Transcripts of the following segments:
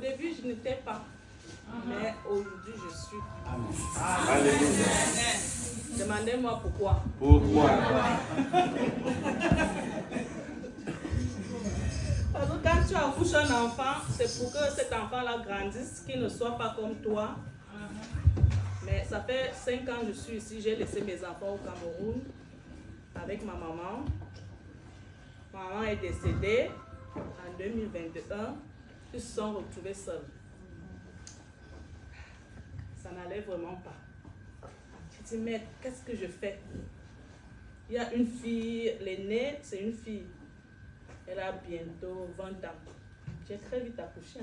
début, je n'étais pas. Mais aujourd'hui, je suis. Alléluia. Demandez-moi pourquoi. Pourquoi? Parce que quand tu accouches un enfant, c'est pour que cet enfant-là grandisse, qu'il ne soit pas comme toi. Mais ça fait 5 ans que je suis ici, j'ai laissé mes enfants au Cameroun avec ma maman. Ma maman est décédée en 2021. Ils se sont retrouvés seuls. Ça n'allait vraiment pas. J'ai dit, mais qu'est-ce que je fais? Il y a une fille, l'aînée, c'est une fille. Elle a bientôt 20 ans. J'ai très vite accouché.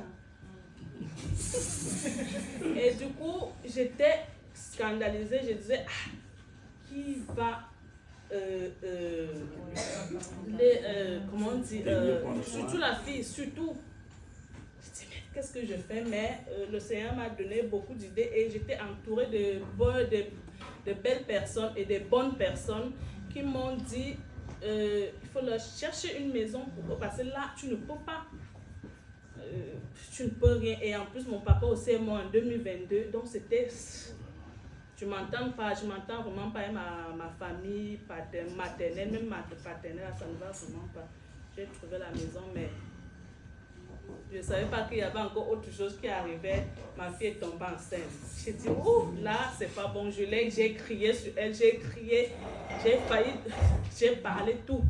Et du coup, j'étais scandalisée. Je disais, qui va comment on dit, surtout la fille, surtout. Je dis, mais qu'est-ce que je fais? Mais le Seigneur m'a donné beaucoup d'idées et j'étais entourée de belles personnes et de bonnes personnes qui m'ont dit, il faut leur chercher une maison pour, parce que là, tu ne peux pas. Tu ne peux rien. Et en plus, mon papa aussi est mort en 2022. Donc, c'était... Je m'entends vraiment pas avec ma famille maternelle, même ma paternelle, ça ne va vraiment pas. J'ai trouvé la maison, mais je ne savais pas qu'il y avait encore autre chose qui arrivait. Ma fille est tombée enceinte. J'ai dit, oh, là, c'est pas bon. J'ai crié sur elle, j'ai crié, j'ai failli, j'ai parlé tout.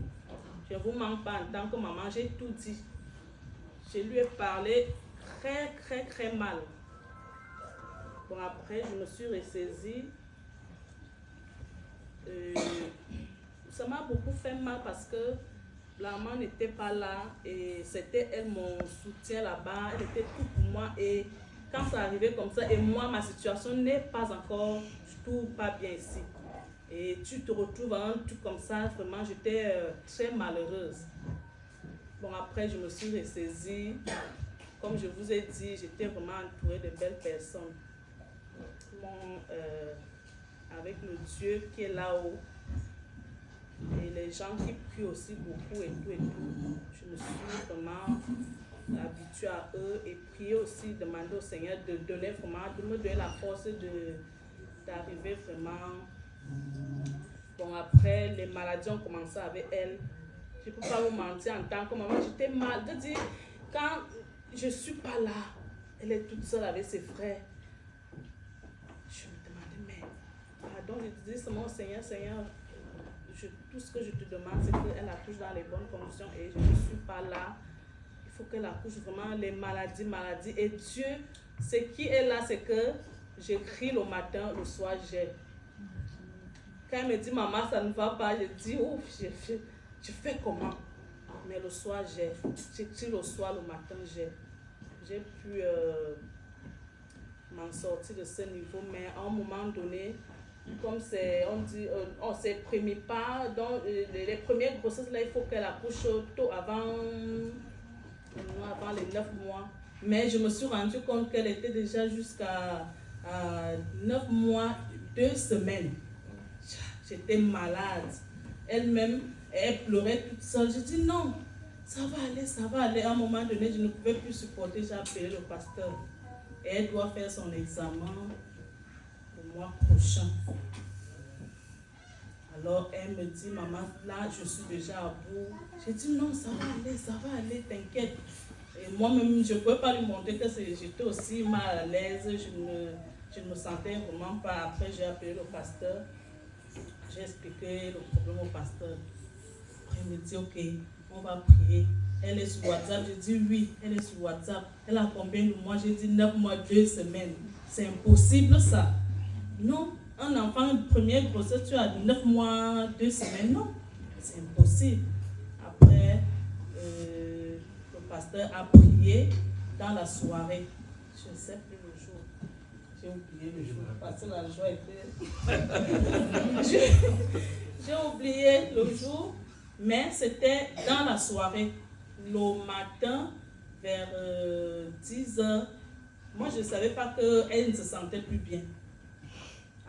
Je ne vous mens pas, en tant que maman, j'ai tout dit. Je lui ai parlé très mal. Bon, après, je me suis ressaisie. Ça m'a beaucoup fait mal parce que la maman n'était pas là et c'était elle mon soutien là-bas. Elle était tout pour moi. Et quand ça arrivait comme ça, et moi, ma situation n'est pas encore du tout pas bien ici. Et tu te retrouves à un truc comme ça, vraiment, j'étais très malheureuse. Bon, après, je me suis ressaisie. Comme je vous ai dit, j'étais vraiment entourée de belles personnes. Avec le Dieu qui est là-haut. Et les gens qui prient aussi beaucoup et tout. Je me suis vraiment habituée à eux et prier aussi, demander au Seigneur de donner vraiment, de me donner la force d'arriver vraiment. Bon, après, les maladies ont commencé avec elle. Je ne peux pas vous mentir, en tant que maman, j'étais mal. De dire, quand je ne suis pas là, elle est toute seule avec ses frères. Je me demandais, mais pardon, je disais seulement au Seigneur, tout ce que je te demande, c'est qu'elle accouche dans les bonnes conditions et je ne suis pas là. Il faut qu'elle accouche vraiment les maladies. Et Dieu, ce qui est là, c'est que j'écris le matin, le soir, j'ai. Quand elle me dit, maman, ça ne va pas, je dis, ouf, je fais comment? Mais le soir, j'écris le soir, le matin, j'ai pu m'en sortir de ce niveau, mais à un moment donné, comme c'est, on dit, on s'exprime pas, donc les premières grossesses, là, il faut qu'elle accouche tôt avant les 9 mois. Mais je me suis rendu compte qu'elle était déjà jusqu'à 9 mois, 2 semaines. J'étais malade. Elle-même, elle pleurait toute seule. Je dis non, ça va aller. À un moment donné, je ne pouvais plus supporter. J'ai appelé le pasteur. Et elle doit faire son examen le mois prochain. Alors elle me dit, maman, là je suis déjà à bout. J'ai dit non, ça va aller, t'inquiète. Et moi-même, je ne pouvais pas lui montrer que j'étais aussi mal à l'aise. Je ne me sentais vraiment pas. Après, j'ai appelé le pasteur. J'ai expliqué le problème au pasteur. Après, il me dit, ok, on va prier. Elle est sur WhatsApp. J'ai dit oui, elle est sur WhatsApp. Elle a combien de mois? J'ai dit 9 mois, 2 semaines. C'est impossible ça. Non, un enfant, une première grossesse, tu as 9 mois, 2 semaines. Non, c'est impossible. Après, le pasteur a prié dans la soirée. Je ne sais plus le jour. J'ai oublié le jour parce que la joie était... J'ai oublié le jour, mais c'était dans la soirée. Le matin, vers 10h, moi je ne savais pas qu'elle ne se sentait plus bien.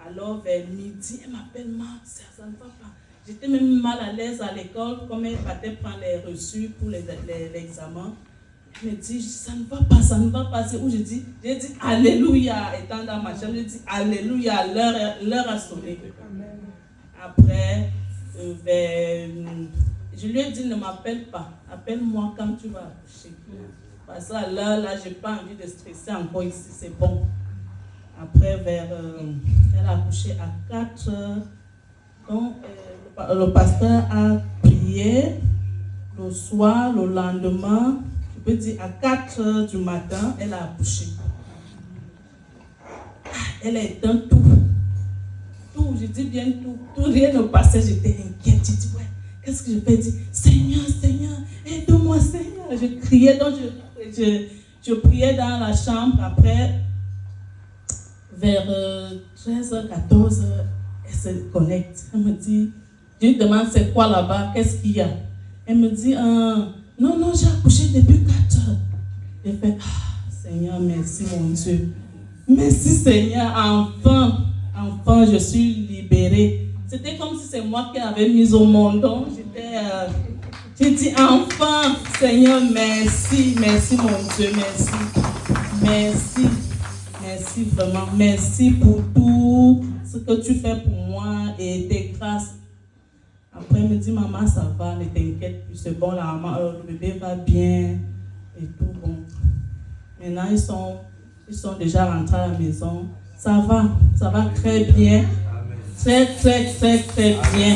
Alors vers midi, elle m'appelle, maman, ça ne va pas. J'étais même mal à l'aise à l'école, comme elle partait prendre les reçus pour l'examen. Elle me dit, ça ne va pas, ça ne va pas. C'est où j'ai dit Alléluia. Étant dans ma chambre, j'ai dit Alléluia, l'heure a sonné. Après, je lui ai dit, ne m'appelle pas, appelle-moi quand tu vas accoucher. Parce qu'à l'heure, là, je n'ai pas envie de stresser encore ici, c'est bon. Après, elle a accouché à 4 heures. Donc, le pasteur a prié le soir, le lendemain, je peux dire à 4 heures du matin, elle a accouché. Elle a éteint tout. Tout, je dis bien tout. Tout, rien ne passait, j'étais inquiète. Je dis, ouais, qu'est-ce que je fais? Je dis, Seigneur, Seigneur, aide-moi, Seigneur. Je criais, donc je priais dans la chambre. Après, vers 13h, 14h, elle se connecte. Elle me dit, je lui demande c'est quoi là-bas, qu'est-ce qu'il y a? Elle me dit, non, j'ai accouché depuis 4 heures. J'ai fait, Seigneur, merci mon Dieu. Merci Seigneur, enfin je suis libérée. C'était comme si c'est moi qui avais mis au monde. Donc j'ai dit enfin, Seigneur, merci mon Dieu, merci vraiment, merci pour tout ce que tu fais pour moi et tes grâces. Après, elle me dit, maman, ça va, ne t'inquiète plus, c'est bon, la maman, le bébé va bien et tout, bon. Maintenant, ils sont déjà rentrés à la maison. Ça va très bien. Très bien. Et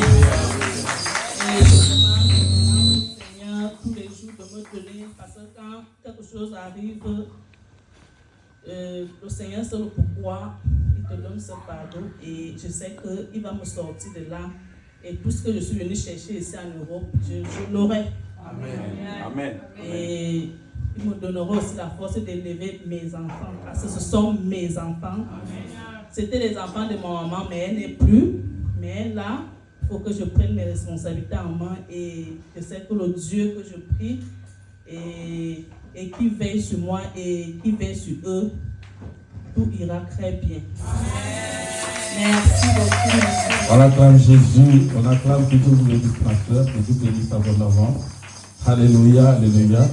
je demande au Seigneur tous les jours de me donner, parce que quand quelque chose arrive, le Seigneur sait le pourquoi, il te donne ce pardon et je sais qu'il va me sortir de là. Et tout ce que je suis venue chercher ici en Europe, je l'aurai. Amen. Et il me donnera aussi la force d'élever mes enfants, parce que ce sont mes enfants. C'était les enfants de mon maman, mais elle n'est plus. Mais là, il faut que je prenne mes responsabilités en main et je sais que le Dieu que je prie et qui veille sur moi et qui veille sur eux, tout ira très bien. Merci beaucoup. On acclame Jésus, on acclame que Dieu bénisse pasteur, que Dieu bénisse abondamment. Alléluia, alléluia.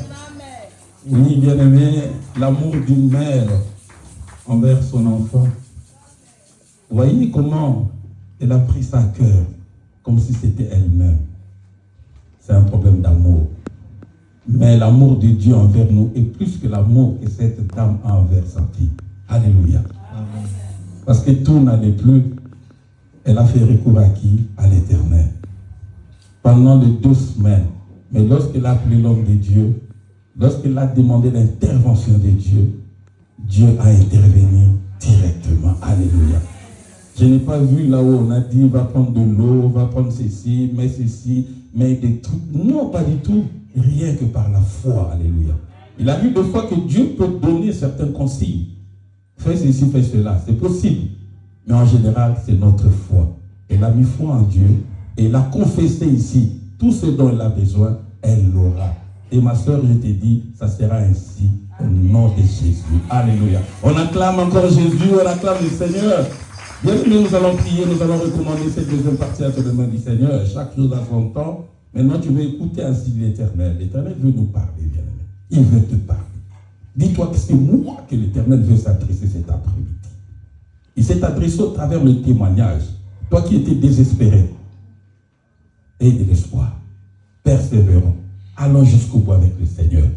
Oui, bien-aimé, l'amour d'une mère envers son enfant. Vous voyez comment elle a pris ça à cœur, comme si c'était elle-même. C'est un problème d'amour. Mais l'amour de Dieu envers nous est plus que l'amour que cette dame a envers sa fille. Alléluia. Amen. Parce que tout n'allait plus. Elle a fait recours à qui? À l'Éternel. Pendant les 2 semaines. Mais lorsqu'elle a appelé l'homme de Dieu, lorsqu'elle a demandé l'intervention de Dieu, Dieu a intervenu directement. Alléluia. Je n'ai pas vu là-haut, on a dit, va prendre de l'eau, va prendre ceci, mais des trucs. Non, pas du tout. Rien que par la foi. Alléluia. Il a vu 2 fois que Dieu peut donner certaines consignes. Fais ceci, fais cela. C'est possible. Mais en général, c'est notre foi. Elle a mis foi en Dieu et elle a confessé ici tout ce dont elle a besoin, elle l'aura. Et ma soeur, je te dis, ça sera ainsi au nom de Jésus. Alléluia. On acclame encore Jésus, on acclame le Seigneur. Bien sûr, nous allons prier, nous allons recommander cette deuxième partie à tout le monde du Seigneur. Chaque chose à son temps. Maintenant, tu veux écouter ainsi l'Éternel. L'Éternel veut nous parler, bien aimé. Il veut te parler. Dis-toi que c'est moi que l'Éternel veut s'adresser cet après-midi. Il s'est adressé au travers le témoignage. Toi qui étais désespéré, aie de l'espoir. Persévérons. Allons jusqu'au bout avec le Seigneur.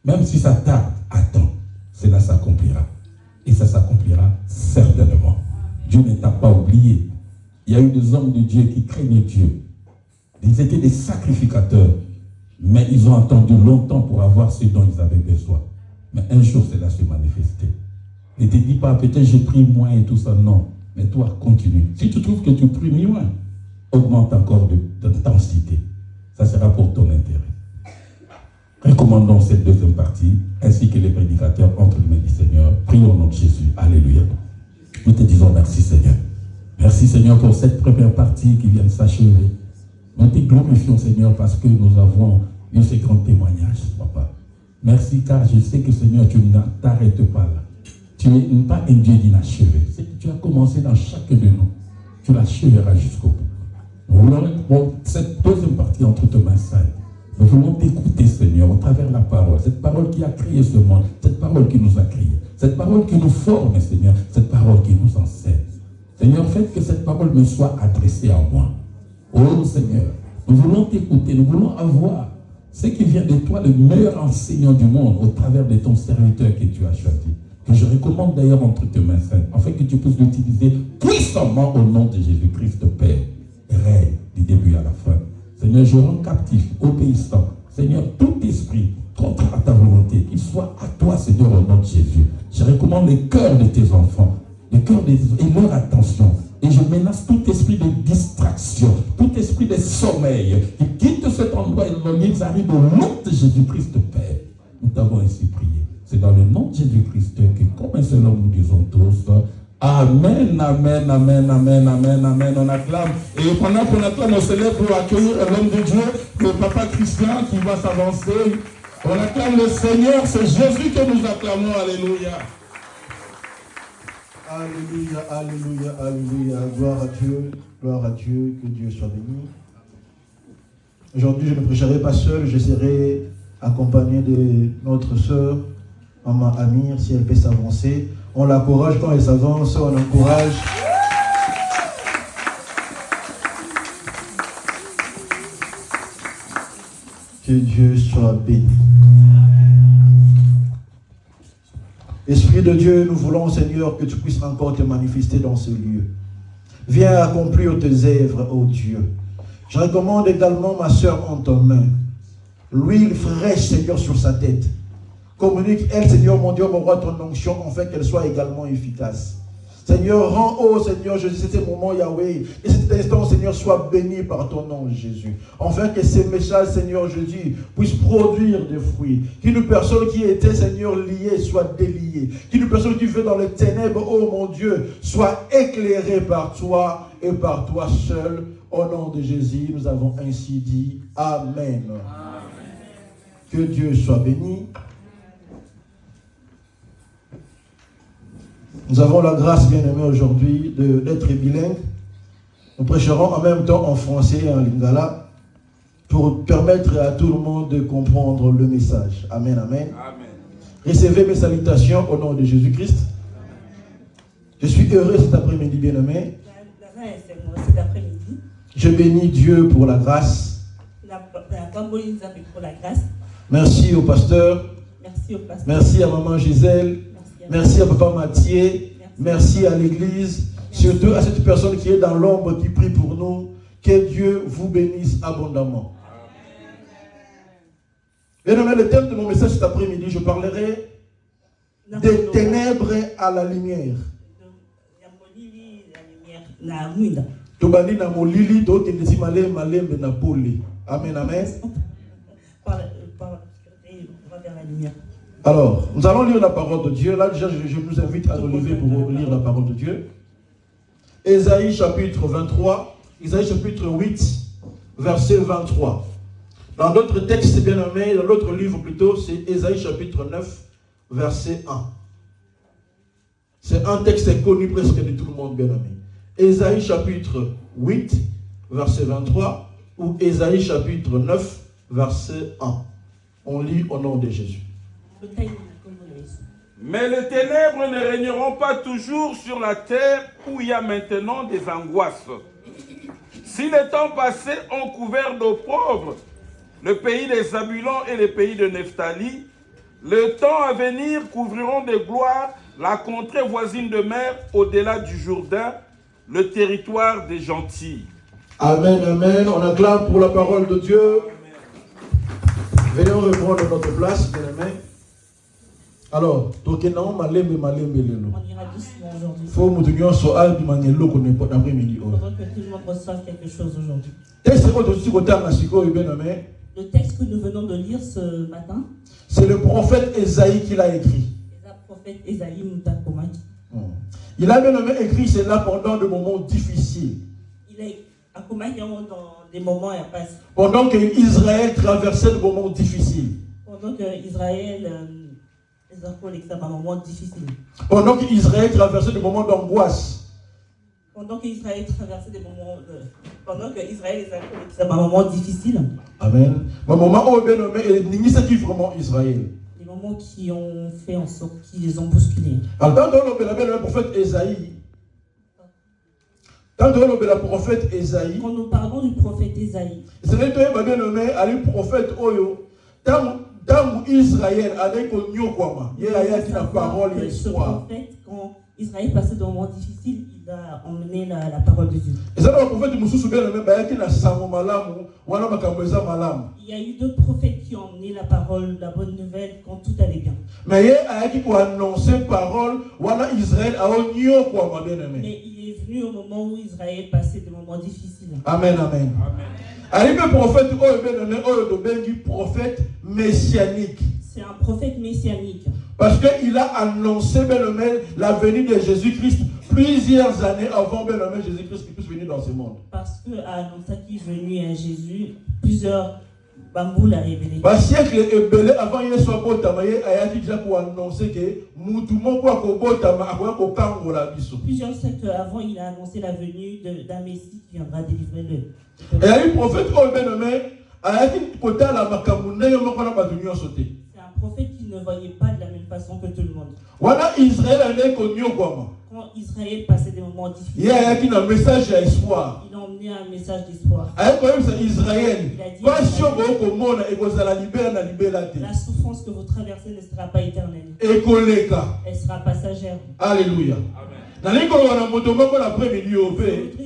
Même si ça tarde, attends. Cela s'accomplira. Et ça s'accomplira certainement. Dieu ne t'a pas oublié. Il y a eu des hommes de Dieu qui craignaient Dieu. Ils étaient des sacrificateurs. Mais ils ont attendu longtemps pour avoir ce dont ils avaient besoin. Mais un jour, cela se manifestait. Ne te dis pas, peut-être je prie moins et tout ça. Non. Mais toi, continue. Si tu trouves que tu pries moins, augmente encore d'intensité. Ça sera pour ton intérêt. Recommandons cette deuxième partie, ainsi que les prédicateurs entre les mains du Seigneur. Prions au nom de Jésus. Alléluia. Nous te disons merci, Seigneur. Merci, Seigneur, pour cette première partie qui vient de s'achever. Nous te glorifions, Seigneur, parce que nous avons eu ces grands témoignages, Papa. Merci, car je sais que, Seigneur, tu ne t'arrêtes pas là. Tu n'es pas un Dieu d'inachevé. C'est que tu as commencé dans chacun de nous. Tu l'achèveras jusqu'au bout. Nous voulons prendre cette deuxième partie entre tes mains saintes. Nous voulons t'écouter, Seigneur, au travers de la parole. Cette parole qui a créé ce monde, cette parole qui nous a créés, cette parole qui nous forme, Seigneur, cette parole qui nous enseigne. Seigneur, faites que cette parole me soit adressée à moi. Oh Seigneur, nous voulons t'écouter, nous voulons avoir ce qui vient de toi, le meilleur enseignant du monde, au travers de ton serviteur que tu as choisi. Que je recommande d'ailleurs entre tes mains saintes, afin que tu puisses l'utiliser puissamment au nom de Jésus-Christ, Père, et règne du début à la fin. Seigneur, je rends captif, obéissant. Seigneur, tout esprit contraire à ta volonté, qu'il soit à toi, Seigneur, au nom de Jésus. Je recommande les cœurs de tes enfants, les cœurs et leur attention. Et je menace tout esprit de distraction, tout esprit de sommeil, qui quitte cet endroit et ils arrivent au nom de Jésus-Christ, Père. Nous t'avons ainsi prié. C'est dans le nom de Jésus-Christ que, comme un seul homme, nous disons tous, Amen, Amen, Amen, Amen, Amen, Amen. On acclame. Et pendant qu'on acclame, on se lève pour accueillir l'homme de Dieu, le papa Christian qui va s'avancer. On acclame le Seigneur, c'est Jésus que nous acclamons. Alléluia. Alléluia, alléluia, alléluia. Gloire à Dieu, que Dieu soit béni. Aujourd'hui, je ne prêcherai pas seul, je serai accompagné de notre sœur, Maman Amir, si elle peut s'avancer. On l'encourage quand elle s'avance, on l'encourage. Que Dieu soit béni. Esprit de Dieu, nous voulons, Seigneur, que tu puisses encore te manifester dans ce lieu. Viens accomplir tes œuvres, ô Dieu. Je recommande également ma sœur en ta main. L'huile fraîche, Seigneur, sur sa tête. Communique, elle, Seigneur, mon Dieu, mon roi, ton onction, afin qu'elle soit également efficace. Seigneur, rends haut, Seigneur, je dis, c'est ce moment, Yahweh, et cet instant, Seigneur, soit béni par ton nom, Jésus. Afin que ces messages, Seigneur, je dis, puissent produire des fruits. Qu'une personne qui était, Seigneur, liée soit déliée. Qu'une personne qui vit dans les ténèbres, oh mon Dieu, soit éclairée par toi et par toi seul. Au nom de Jésus, nous avons ainsi dit Amen. Amen. Que Dieu soit béni. Nous avons la grâce, bien-aimée, aujourd'hui d'être bilingue. Nous prêcherons en même temps en français et en lingala pour permettre à tout le monde de comprendre le message. Amen, amen. Amen. Recevez mes salutations au nom de Jésus-Christ. Je suis heureux cet après-midi, bien-aimé. Je bénis Dieu pour la grâce. Merci au pasteur. Merci à maman Gisèle. Merci à papa Mathieu. Merci à l'église. Surtout à cette personne qui est dans l'ombre, qui prie pour nous. Que Dieu vous bénisse abondamment. Bien-aimé, le thème de mon message cet après-midi, je parlerai des ténèbres à la lumière. Amen, amen. Alors, nous allons lire la parole de Dieu. Là, déjà, je vous invite à nous lever pour lire la parole de Dieu. Ésaïe chapitre 23, Ésaïe chapitre 8, verset 23. Dans d'autres textes, bien aimé, dans l'autre livre plutôt, c'est Ésaïe chapitre 9, verset 1. C'est un texte connu presque de tout le monde, bien aimé. Ésaïe chapitre 8, verset 23, ou Ésaïe chapitre 9, verset 1. On lit au nom de Jésus. Mais les ténèbres ne régneront pas toujours sur la terre où il y a maintenant des angoisses. Si les temps passés ont couvert d'opprobre le pays des Zabulons et le pays de Nephtali, le temps à venir couvriront de gloire la contrée voisine de mer au-delà du Jourdain, le territoire des gentils. Amen, amen. On acclame pour la parole de Dieu. Venons reprendre notre place, bien aimé. Alors, on ira doucement aujourd'hui. Il faut que tout le monde reçoive quelque chose aujourd'hui. Le texte que nous venons de lire ce matin, c'est le prophète Ésaïe qui l'a écrit. Il a bien écrit cela pendant des moments difficiles. Il est dans des moments pendant que Israël traversait des moments difficiles. Pendant que Israël pendant qu'Israël traversait des moments d'angoisse. Pendant qu'Israël traversait des moments pendant qu'Israël est un moment difficile. Amen. Ma maman au bien nommé et n'ingisa qui vraiment Israël. Des moments qui ont fait en sorte qu'ils les ont bousculés. Alors dans le prophète Ésaïe. Quand nous parlons du prophète Ésaïe, c'est bien nommé à le prophète Oyo. Tant Israël allait qu'on y quoi, il y a la parole et l'espoir. Quand Israël passait des moments difficiles, il a emmené la parole de Dieu. Et ça, le prophète Moussou bien nommé, il y a eu d'autres prophètes qui ont emmené la parole, la bonne nouvelle quand tout allait bien. Mais il y a qui annoncer parole, voilà Israël a on quoi, bien aimé. Mais il est venu au moment où Israël passait des moments difficiles. Amen, amen. Arrivé prophète, prophète messianique. C'est un prophète messianique. Parce qu'il a annoncé la venue de Jésus-Christ plusieurs années avant Jésus-Christ qui puisse venir dans ce monde. Parce qu'il a annoncé qu'il est venu à Jésus, plusieurs bambous l'a révélé. Parce siècle ébélé avant qu'il soit botama, il a déjà pour annoncer que Moutoumon quoi ko botama quoi ko kangola biso. Plusieurs siècles avant, il a annoncé la venue d'un Messie qui viendra délivrer le. Et il y a eu prophète Obenome, a dit côté la makamune yomokona badunyo sauté. C'est un prophète qui ne voyait pas de la même façon que tout le monde. Voilà Israël a connu quoi. Quand Israël passait des moments difficiles, il y a un message d'espoir. Il a emmené un message d'espoir. Israël, la souffrance que vous traversez ne sera pas éternelle. Elle sera passagère. Alléluia. Je voudrais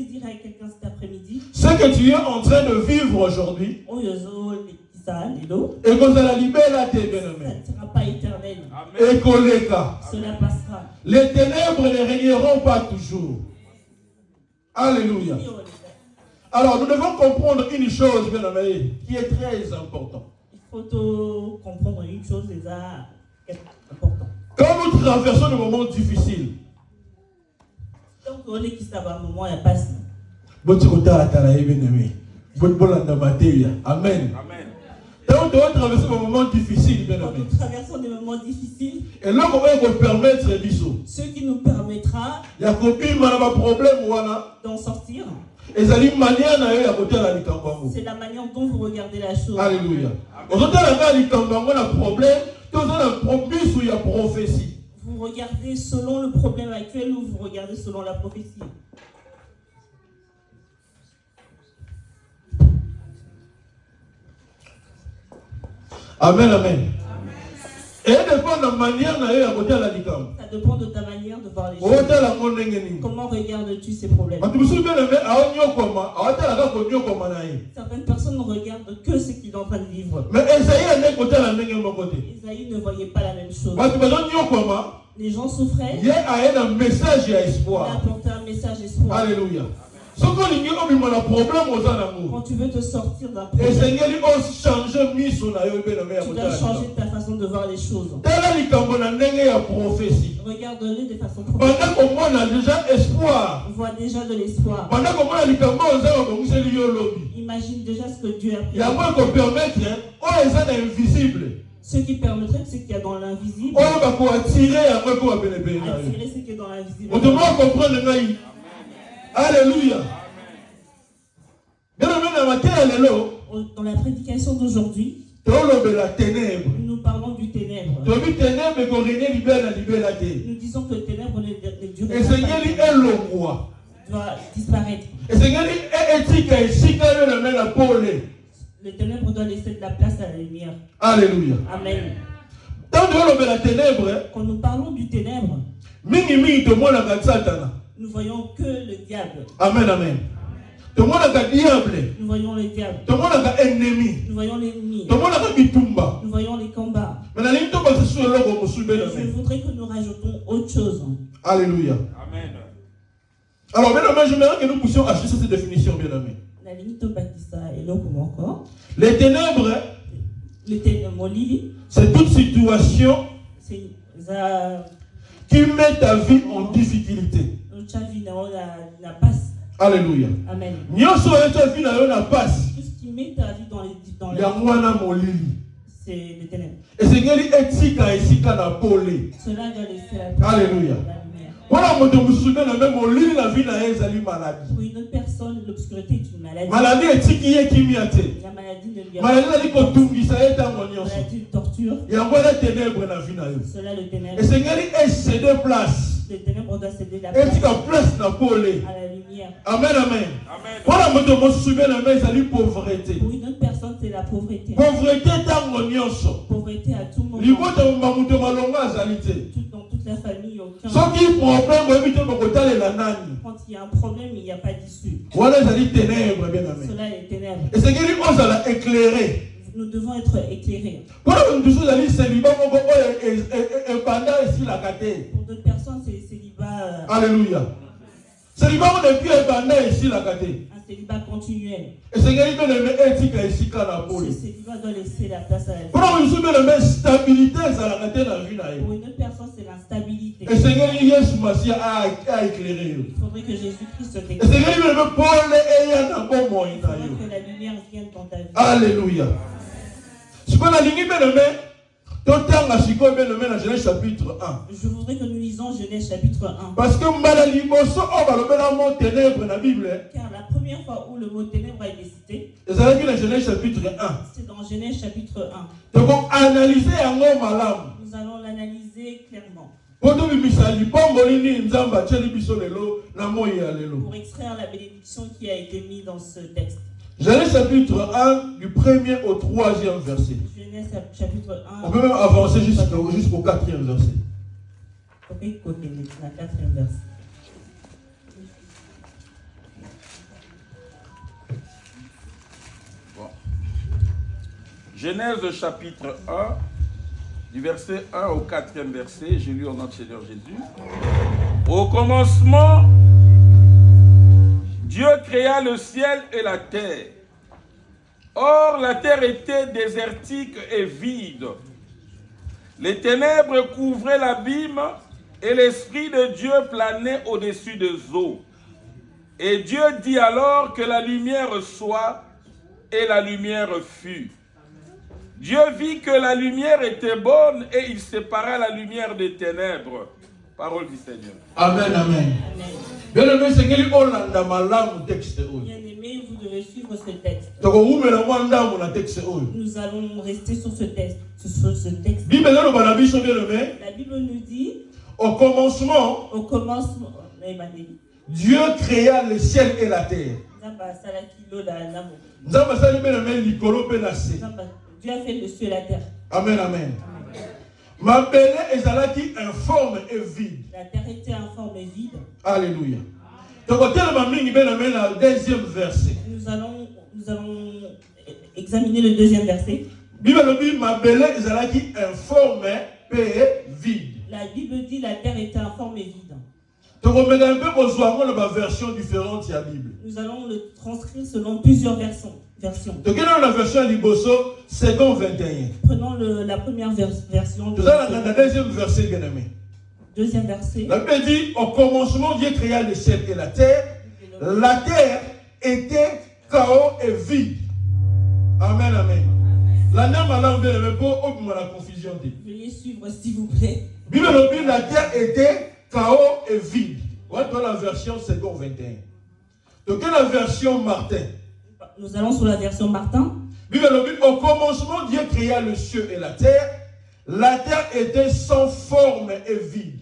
dire à quelqu'un cet après-midi, ce que tu es en train de vivre aujourd'hui, ça ne sera pas éternel. Cela passera. Les ténèbres ne régneront pas toujours. Alléluia. Alors nous devons comprendre une chose, bien aimé, qui est très importante. Il faut comprendre une chose déjà importante. Quand nous traversons des moments difficiles, donc on est qui ça va un moment et passe. Amen. Donc, nous devons traverser des moments difficiles, bien aimé. Nous traversons des moments difficiles. Et là, on va nous permettre ce qui nous permettra d'en sortir. C'est la manière dont vous regardez la chose. Alléluia. Vous regardez selon le problème actuel ou vous regardez selon la prophétie. Amen, amen. Et ça dépend de la manière ça dépend de ta manière de voir les choses. Comment regardes-tu ces problèmes? Certaines personnes ne regardent que ce qu'il est en train de vivre. Mais Esaïe ne voyait pas la même chose. Les gens souffraient. Il a un message d'espoir. Il a apporté un message d'espoir. Alléluia. Quand tu veux te sortir d'un problème, tu dois changer ta façon de voir les choses. Regarde-les de façon prophétique. On voit déjà de l'espoir. Imagine déjà ce que Dieu a prévu. Ce qui permettrait que ce qu'il y a dans l'invisible, attirer ce qui est dans l'invisible. Alléluia. Dans la prédication d'aujourd'hui, nous parlons du ténèbre. Nous disons que le ténèbre ne dure pas. Doit disparaître. Le ténèbre doit laisser de la place à la lumière. Alléluia. Amen. Quand nous parlons du ténèbre, nous voyons que le diable. Amen, amen. Nous voyons le diable. Nous voyons l'ennemi. Nous voyons les combats. Je voudrais que nous rajoutons autre chose. Alléluia. Amen. Alors, bien aimé, j'aimerais que nous puissions acheter cette définition, bien aimé. Les ténèbres, c'est toute situation qui met ta vie en difficulté. Alléluia. Amen. Tout ce qui met ta vie dans les c'est le ténèbre. Et Seigneur, cela doit laisser la place. Alléluia. Voilà, mon Dieu, vous vous souvenez, même au lit, la vie n'a pas maladie. Pour une autre personne, l'obscurité est une maladie. Maladie est qui est qui m'y a été. La maladie ne lui a Maladie n'a dit qu'on tourne, ça est un oignon. maladie de torture. Il y a encore des ténèbres dans la vie. Cela le ténèbre. Et Seigneur, est cédé place. Le ténèbre doit céder la Et place tu as place dans le à la lumière. Amen, amen. Amen. Voilà, mon Dieu, vous vous souvenez, la main, ça dit pauvreté. Pour une autre personne, c'est la pauvreté. Pauvreté est un oignon. Pauvreté à tout moment. Dans toute la famille, aucun. Quand il Quand il y a un problème, il n'y a pas d'issue. voilà, ça dit ténèbres, bien aimé. Cela est ténèbres. Et c'est qu'il ose à éclairer. Nous devons être éclairés. Voilà, nous disons, ça dit célibat, et pendant ici la caté. Pour d'autres personnes, c'est célibat. Alléluia. Célibat, on est plus et pendant ici la caté. Un célibat continuel. Et c'est qu'il peut aimer éthique ici quand la Ce pole. célibat doit laisser la place à la vie. Voilà, nous sommes la stabilité, ça la caté dans la vie. Pour une autre personne, c'est l'instabilité. Et Seigneur, Jésus Massia a éclairé. Il faudrait que Jésus-Christ te Et éclaire. Seigneur, il veut Paul et il y a un bon moyen. Il faudrait que la lumière vienne dans ta vie. Alléluia. Ce qu'on a ligné, bien aimé, Total la Chico, bien aimé, dans Genèse chapitre 1. Je voudrais que nous lisons Genèse chapitre 1. Parce que Malali Mosso, on va le mettre dans ténèbres dans la Bible. Car la première fois où le mot ténèbre a été cité, Et ça veut dire dans Genèse chapitre 1. c'est dans Genèse chapitre 1. Donc, on analyse un homme malam. Nous allons l'analyser clairement Pour extraire la bénédiction qui a été mise dans ce texte. Genèse chapitre 1, du 1er au 3e verset. Genèse chapitre 1. On peut même avancer jusqu'au 4e verset. Côté, la 4e verset. Bon. Genèse chapitre 1, du verset 1 au 4e verset, je lis au nom de Seigneur Jésus. Au commencement, Dieu créa le ciel et la terre. Or, la terre était désertique et vide. Les ténèbres couvraient l'abîme et l'Esprit de Dieu planait au-dessus des eaux. Et Dieu dit alors que la lumière soit, et la lumière fut. Dieu vit que la lumière était bonne et il sépara la lumière des ténèbres. Parole du Seigneur. Amen, amen. Amen. Bien aimé, c'est qu'il y a un texte. Bien aimé, vous devez suivre ce texte. Donc, on met le texte. Nous allons rester sur ce texte. Sur ce texte. La La Bible nous dit, au commencement, Dieu créa le ciel et la terre. Dieu a fait le ciel et la terre. Amen, amen. Ma belle est informe et vide. La terre était informe et vide. Alléluia. Donc, le deuxième verset. Nous allons examiner le deuxième verset. Bible dit ma belle est informe et vide. La Bible dit la terre était informe et vide. Donc, on met un peu aux versions différentes de la Bible. Nous allons le transcrire selon plusieurs versions. Donc, quelle est la version Liboso, second 21? Prenons la première version. Nous allons dans le deuxième verset, bien aimé. Deuxième verset. La Bible dit au commencement, Dieu créa le ciel et la terre. La terre était chaos et vide. Amen, amen. La langue, bien aimé, pour la confusion. Veuillez suivre, s'il vous plaît. Bible dit la terre était chaos et vide. Voilà la version second 21. Donc, quelle est la version Martin? Nous allons sur la version Martin. Bible dit au commencement, Dieu créa le ciel et la terre. La terre était sans forme et vide.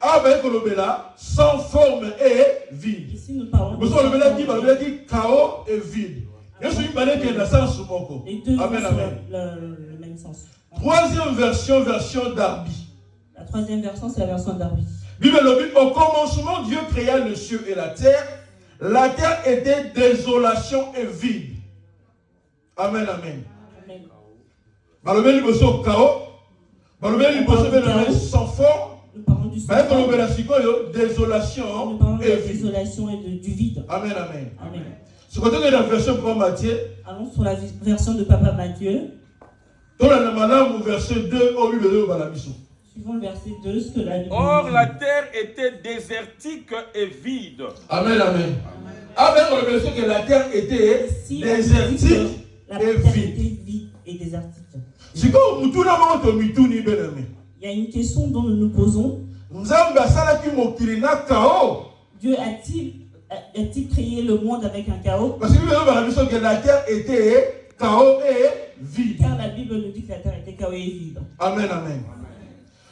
Avec le là, sans forme et vide. Ici, nous parlons de dit chaos et vide. Je suis parlé que dans le sens moko. Les deux Amen, vont amen. le même sens. Troisième version, version Darby. La troisième version, c'est la version Darby. Bible dit au commencement, Dieu créa le ciel et la terre. La terre était désolation et vide. Amen, amen. Amen. Malobé liboso chaos. Malobé liboso sans forme. Nous parlons du désolation Nous parlons de et la vide. désolation et du vide. Amen, amen. Amen. Ce côté de la version pour Matthieu. Allons sur la version de Papa Matthieu. Dans la madame, verset 2, au lieu de Balabiso. Suivons le verset 2, ce que la Bible Or, dit. la terre était désertique et vide. Amen, amen. Avec le verset que la terre était Ici, désertique la et terre vide. était vide et désertique. C'est comme tout le monde, tout ni bien aimé. Il y a une question dont nous nous posons. Nzambe asalaki mokili na chaos. Dieu a-t-il créé le monde avec un chaos? Parce que la terre était chaos et vide. Car la Bible nous dit que la terre était chaos et vide. Amen, amen.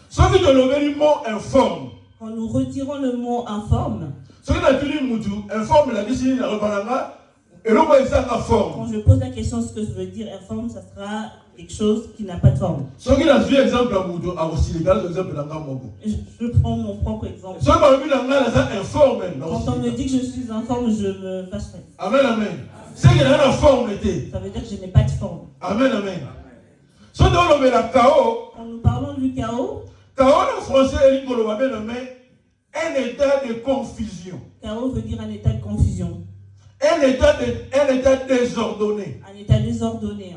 Sauf que le mot informe. Quand nous retirons le mot informe, Ce que informe la décision de la reparanga, et l'on va essayer la forme. quand je pose la question ce que je veux dire informe, ça sera quelque chose qui n'a pas de forme. Ce qui a vu exemple à Moudou, à Sénégal, exemple dans Gamoko. Je prends mon propre exemple. Ce qui a vu dans la informe. Quand on me dit que je suis informe, je me fâcherai. Amen, amen. C'est qu'il y a la forme était. Ça veut dire que je n'ai pas de forme. Amen, amen. Ce dont on met la chaos. Quand nous parlons du chaos, Chaos en français, un état de confusion. chaos veut dire un état de confusion. Un état désordonné. Un état désordonné.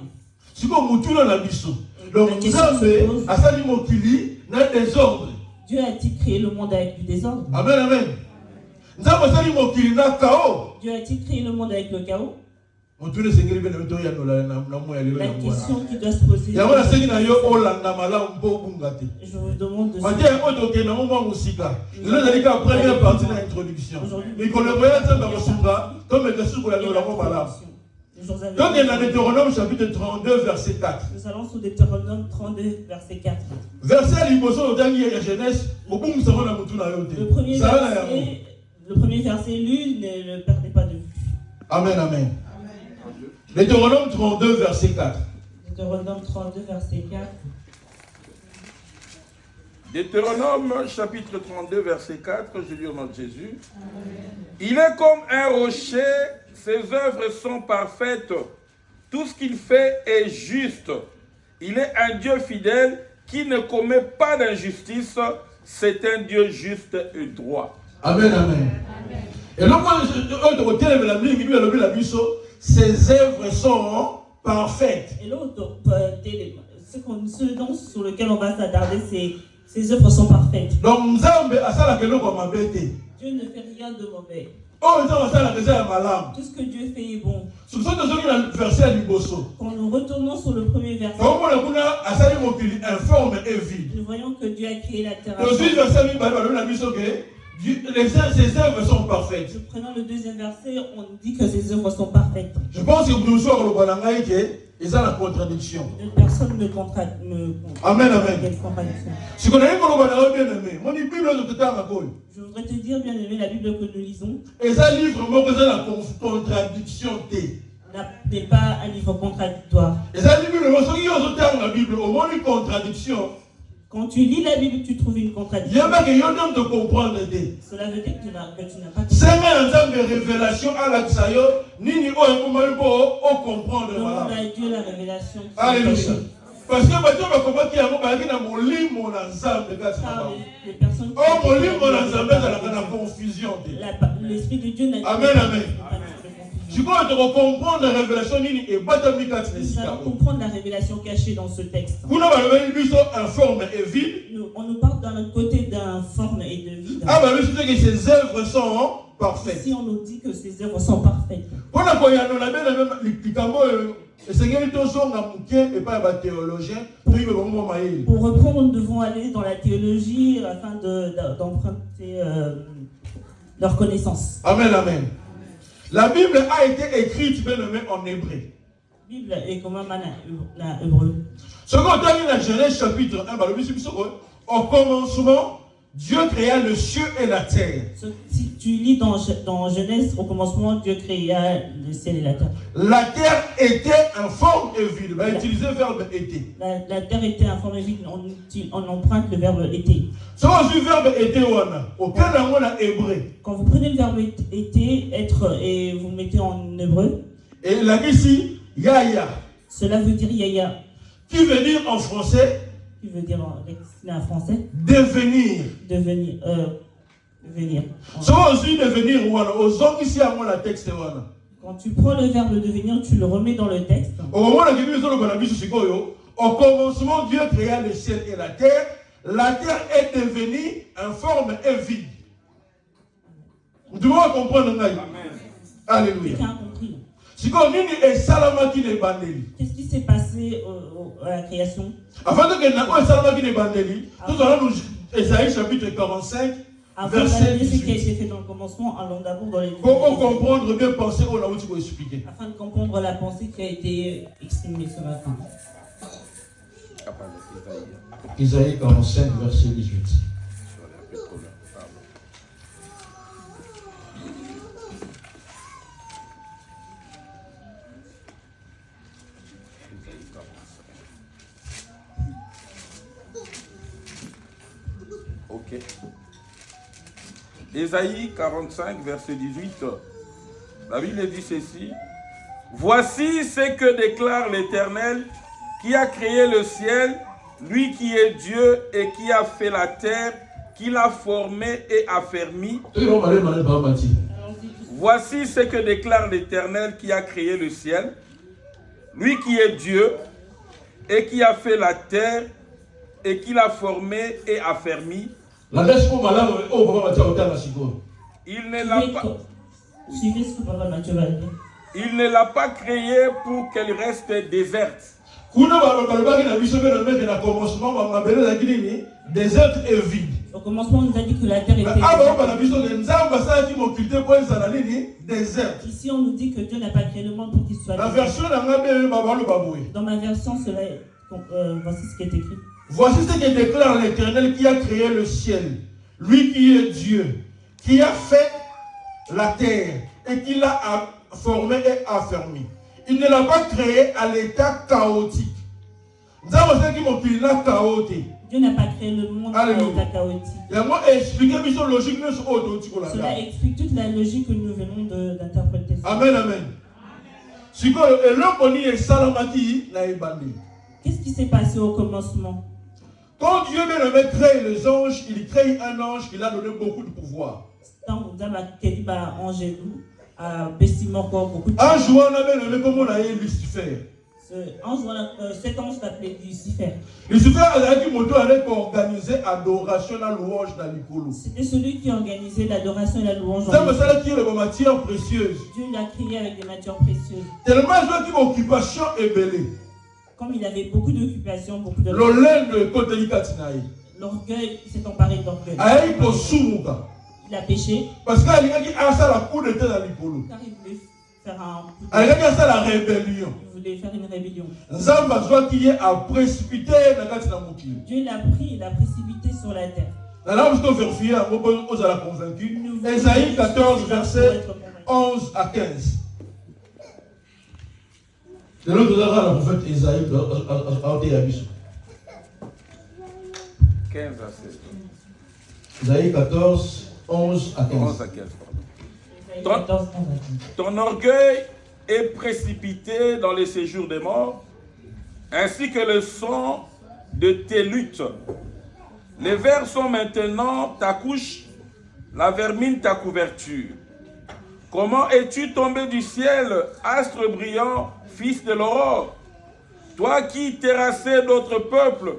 Si vous avez la biso. Donc, La question se pose. Asali Mokili n'a désordre. Dieu a-t-il créé le monde avec du désordre? Amen, amen. Asali Mokili n'a chaos. Dieu a-t-il créé le monde avec le chaos? La La question qui doit se poser. Je vous demande de donc, il y a Deutéronome chapitre 32, verset 4. Nous allons sur Deutéronome 32, verset 4. Verset à l'impossible de la jeunesse, au bout de le premier verset lu, ne le perdez pas de vue. Amen, amen. Deutéronome 32, verset 4. Deutéronome 32, verset 4. Deutéronome chapitre 32, verset 4, je lis au nom de Jésus. Il est comme un rocher, ses œuvres sont parfaites, tout ce qu'il fait est juste. Il est un Dieu fidèle qui ne commet pas d'injustice, c'est un Dieu juste et droit. Amen, amen. Et donc, ses œuvres sont parfaites. Et l'autre, sur lequel on va s'attarder, ses œuvres sont parfaites. Donc, Dieu ne fait rien de mauvais. Tout ce que Dieu fait est bon. Quand nous retournons sur le premier verset, nous voyons que Dieu a créé la terre. Ses œuvres sont parfaites. Prenons le deuxième verset, on dit que ses œuvres sont parfaites. Je pense que nous sommes ils ont la contradiction. Personne ne Amen, amen. Je voudrais te dire, bien aimé, la Bible que nous lisons n'est pas un livre contradictoire. Quand tu lis la Bible, tu trouves une contradiction. Cela veut dire que tu n'as pas de révélation à la comprendre. Demande à Dieu la révélation. Alléluia. Parce que les personnes l'Esprit de Dieu n'a pas Amen, amen. Je crois que comprendre la révélation et nous allons comprendre la révélation cachée dans ce texte. On nous parle d'un côté d'informe et de vide. Que ses œuvres sont parfaites. Si on nous dit que ses œuvres sont parfaites. Pour reprendre, nous devons aller dans la théologie afin d'emprunter leur connaissance. Amen, amen. La Bible a été écrite en hébreu. La Bible est comme un hébreu. Ce qu'on a dit dans la Genèse chapitre 1, au commencement, Dieu créa le ciel et la terre. Si tu lis dans Genèse, au commencement, Dieu créa le ciel et la terre. La terre était informe et vide. On va utiliser le verbe était. La terre était informe et vide. On emprunte le verbe était. Le verbe était auquel on a hébreu. Quand vous prenez le verbe était, être, et vous mettez en hébreu. Et la ici, yaya. Cela veut dire yaya. Qui veut dire en français? Qui veut dire en français? Devenir. Devenir. Devenir. Aussi devenir aux hommes ici à moi la texte. Quand tu prends le verbe devenir, tu le remets dans le texte. Au moment où au commencement, Dieu créa le ciel et la terre. La terre est devenue informe et vide. Vous devez comprendre. Amen. Alléluia. Qu'est-ce qui s'est passé à la création? Avant que nous Ésaïe chapitre 45, Avant verset d'analyser ce qui a 18. été fait dans le commencement, allons d'abord dans les Pour comprendre bien penser, on a outil pour expliquer. afin de comprendre la pensée qui a été exprimée ce matin. Ésaïe 45, verset 18. Ok. Ésaïe 45, verset 18. La Bible dit ceci. Voici ce que déclare l'Éternel qui a créé le ciel, lui qui est Dieu et qui a fait la terre, qui l'a formée et affermie. Voici ce que déclare l'Éternel qui a créé le ciel, lui qui est Dieu et qui a fait la terre et qui l'a formée et affermie. Il ne l'a pas. Suivez ce que Papa Mathieu va dire. Il ne l'a pas créée pour qu'elle reste déserte. Déserte et vide. Au commencement, on nous a dit que la terre était déserte. Ici, on nous dit que Dieu n'a pas créé le monde pour qu'il soit désert. Dans ma version, cela est, voici ce qui est écrit. Voici ce que déclare l'Éternel qui a créé le ciel, lui qui est Dieu, qui a fait la terre et qui l'a formé et affermi. Il ne l'a pas créé à l'état chaotique. Dieu n'a pas créé le monde à l'état chaotique. Cela explique toute la logique que nous venons d'interpréter. Amen, amen. Qu'est-ce qui s'est passé au commencement? Quand Dieu bien-aimé crée les anges, il crée un ange qui lui a donné beaucoup de pouvoir. Tant que ange beaucoup de un jour, on a bien-aimé comme on a eu Lucifer. Cet ange s'appelait Lucifer. Lucifer a organisé l'adoration et la louange dans l'Ikolo. C'était celui qui organisait l'adoration et la louange. Ça me semble qu'il y a des matières précieuses. Dieu l'a créé avec des matières précieuses. Tellement il a une occupation ébellée. Comme il avait beaucoup d'occupations, beaucoup de... L'orgueil s'est emparé d'orgueil. Il a péché. Parce qu'il a la coup de tête dans l'Ikolo. Car il voulait faire un coup de... Il la rébellion. Il voulait faire une rébellion. Dieu l'a pris et l'a précipité sur la terre. Ésaïe 14, verset 11 à 15. De l'autre côté, le prophète Ésaïe a été avisé. 15 à 16. Ésaïe 14, 11 à 15. 11 à 15, ton orgueil est précipité dans les séjours des morts, ainsi que le sang de tes luttes. Les vers sont maintenant ta couche, la vermine ta couverture. Comment es-tu tombé du ciel, astre brillant, fils de l'aurore? Toi qui terrassais d'autres peuples,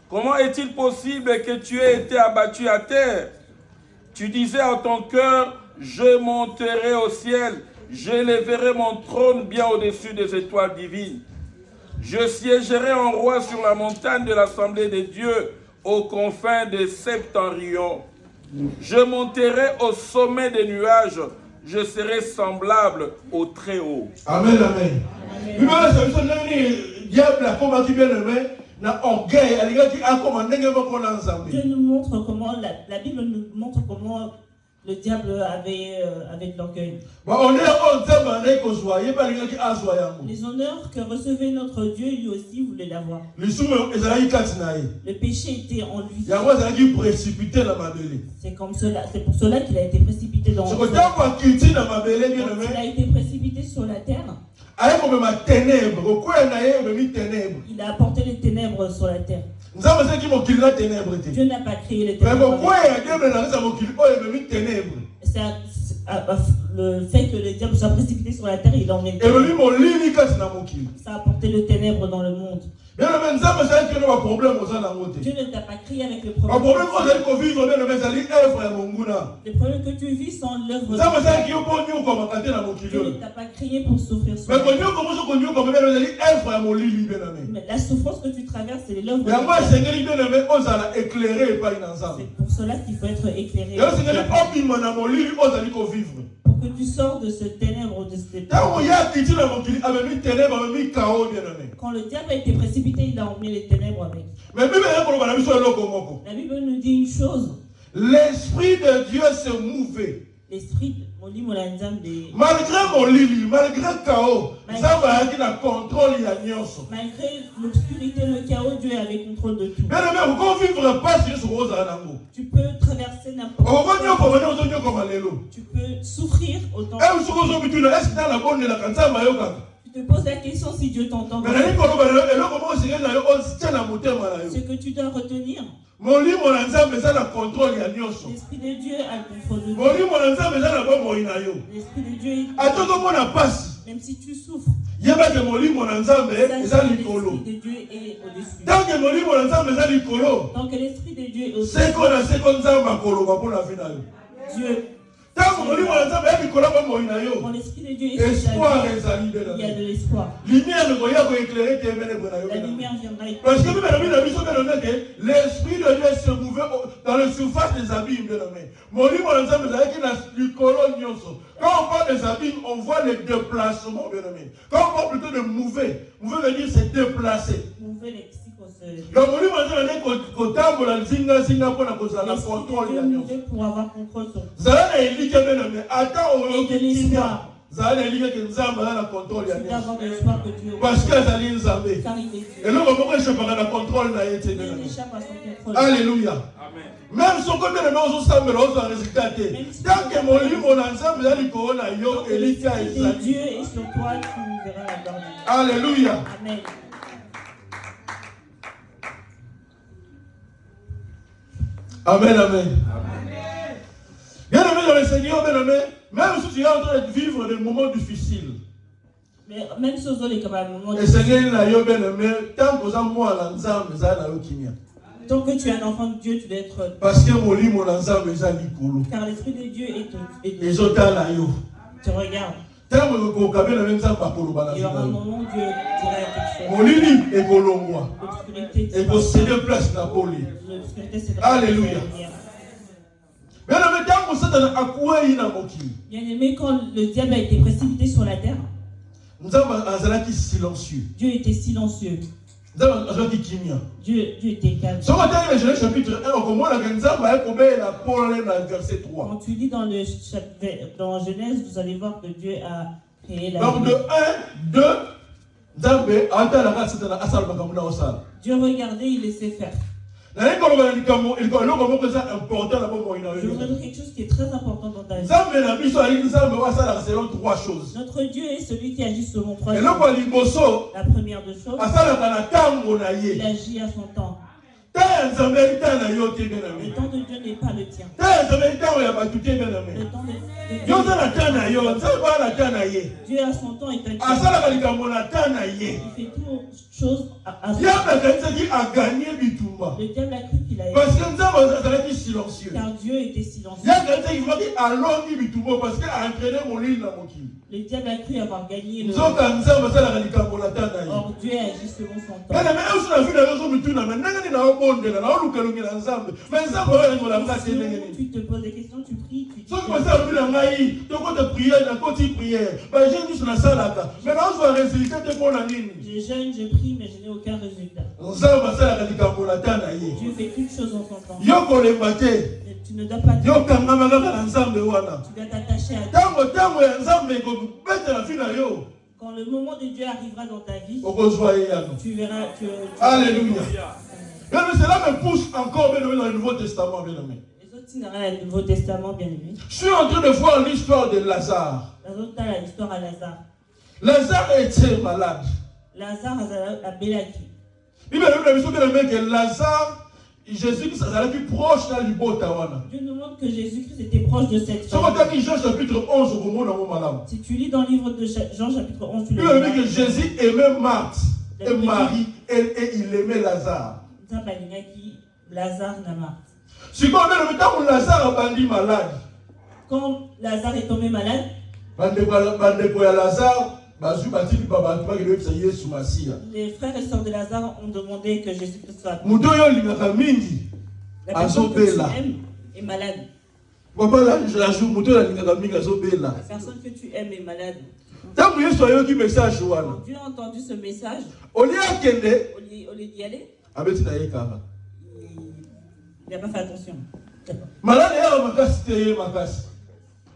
comment est-il possible que tu aies été abattu à terre? Tu disais en ton cœur, je monterai au ciel, j'élèverai mon trône bien au-dessus des étoiles divines. Je siégerai en roi sur la montagne de l'assemblée des dieux, aux confins des septentrions. Je monterai au sommet des nuages, je serai semblable au Très-Haut. Amen, amen. Dieu nous montre comment, la Bible nous montre comment le diable avait de l'orgueil. Les honneurs que recevait notre Dieu, lui aussi voulait l'avoir. Le péché était en lui. C'est comme cela, c'est pour cela qu'il a été précipité dans le il a été précipité sur la terre. Il a apporté les ténèbres sur la terre. Dieu n'a pas créé les ténèbres. Le fait que le diable soit précipité sur la terre, il en est. Ça a apporté le ténèbre dans le monde. Dieu ne t'a pas créé avec le problème. Le problème que tu vis sans l'œuvre de Dieu. Dieu ne t'a pas créé pour souffrir sur mais la souffrance que tu traverses, c'est l'œuvre de Dieu. C'est pour cela qu'il faut être éclairé. Pour que tu sors de ce ténèbre, de cette quand le diable a été précipité, il a emmené les ténèbres avec. La Bible nous dit une chose. L'Esprit de Dieu se mouvait. L'Esprit, malgré mon lit, malgré le chaos, malgré l'obscurité, le chaos, Dieu avait contrôle de tout. Tu peux traverser n'importe quoi. Tu peux souffrir autant. Tu te poses la question si Dieu t'entend. Ce que tu dois retenir. L'Esprit de Dieu a le contrôle de tout. L'Esprit de Dieu est même si tu souffres. L'Esprit de Dieu est au-dessus. Tant que l'Esprit de Dieu est au-dessus. Dieu. Quand l'Esprit de Dieu est espoir, il y a de l'espoir. La lumière viendra éclairer. Parce que l'Esprit de Dieu se mouvait dans la surface des abîmes. Quand on parle des abîmes, on voit les déplacements. Quand on parle plutôt de mouver, veut dire se déplacer. Mouver les psychos. Pour avoir contrôle sur parce que alléluia. Même si on connaît le nom, on s'en résultat. Tant que mon livre, mon ensemble, Dieu est sur toi, tu verras la gloire. Alléluia. Amen. Amen, amen. Bien aimé dans le Seigneur, bien aimé, même si tu es en train de vivre des moments difficiles. Mais même si vous avez le Seigneur n'a pas bien aimé, tant que moi l'ensemble, ça n'a aucun. Tant que tu es un enfant de Dieu, tu dois être. Parce que mon lit, mon ensemble, ça dit. Car l'Esprit de Dieu est les autres là, tu regardes. Il y aura un moment où Dieu dira quelque chose. Mon lit est colombois. Et pour céder place à Poli. Alléluia. Bien aimé, quand le diable a été précipité sur la terre, Dieu était silencieux. Dieu était calme. Quand tu lis dans Genèse, vous allez voir que Dieu a créé la vie. Donc de 1, 2, Dieu regardait, il laissait faire. Je voudrais dire quelque chose qui est très important dans ta vie. Notre Dieu est celui qui agit selon 3 choses. La première des choses, il agit à son temps. Le temps de Dieu n'est pas le tien. Le temps de Dieu à son temps est un Dieu. Il fait toutes choses à son temps. Le diable a cru qu'il a été. Car Dieu était silencieux. Le diable a cru avoir gagné le. Or Dieu agit selon son temps. Tu te poses des questions, tu pries, tu dis. Je jeûne, je prie, mais je n'ai aucun résultat. Dieu fait toutes choses en son temps. Tu ne dois pas tu dois t'attacher à Dieu. Quand le moment de Dieu arrivera dans ta vie, tu verras. Alléluia. Cela me pousse encore bien aimé dans le Nouveau Testament, bien aimé. Les autres signeraient le Nouveau Testament, bien aimé. Je suis en train de voir l'histoire de Lazare. L'histoire à Lazare. Lazare était malade. Lazare a Belaki. Il m'a dit que Lazare, Jésus-Christ est plus proche là du Botawana. Dieu nous montre que Jésus-Christ était proche de cette femme. Jean chapitre 11 au moment. Si tu lis dans le livre de Jean chapitre 11, tu le vois. Il m'a dit que Jésus aimait Marthe. et Marie, et il aimait Lazare. Lazare n'a marre. Si quand Lazare a été malade, quand Lazare est tombé malade, les frères et sœurs de Lazare ont demandé que Jésus soit la personne que tu aimes est malade. La personne que tu aimes est malade. Quand Dieu a entendu ce message, au lieu d'y aller, il n'a pas fait attention.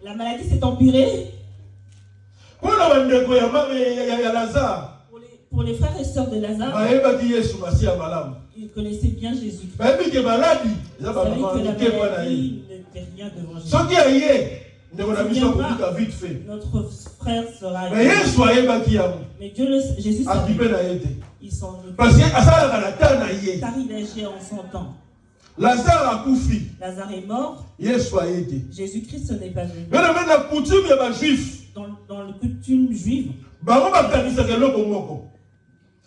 La maladie s'est empirée. Pour les frères et sœurs de Lazare, ils connaissaient bien Jésus. Ils savaient que la maladie n'était rien devant Jésus. Notre frère sera arrivé. Mais Jésus savait. Il s'en occupait. Car il agit en son temps. Lazare est mort. Jésus-Christ n'est pas venu. Dans le coutume juive,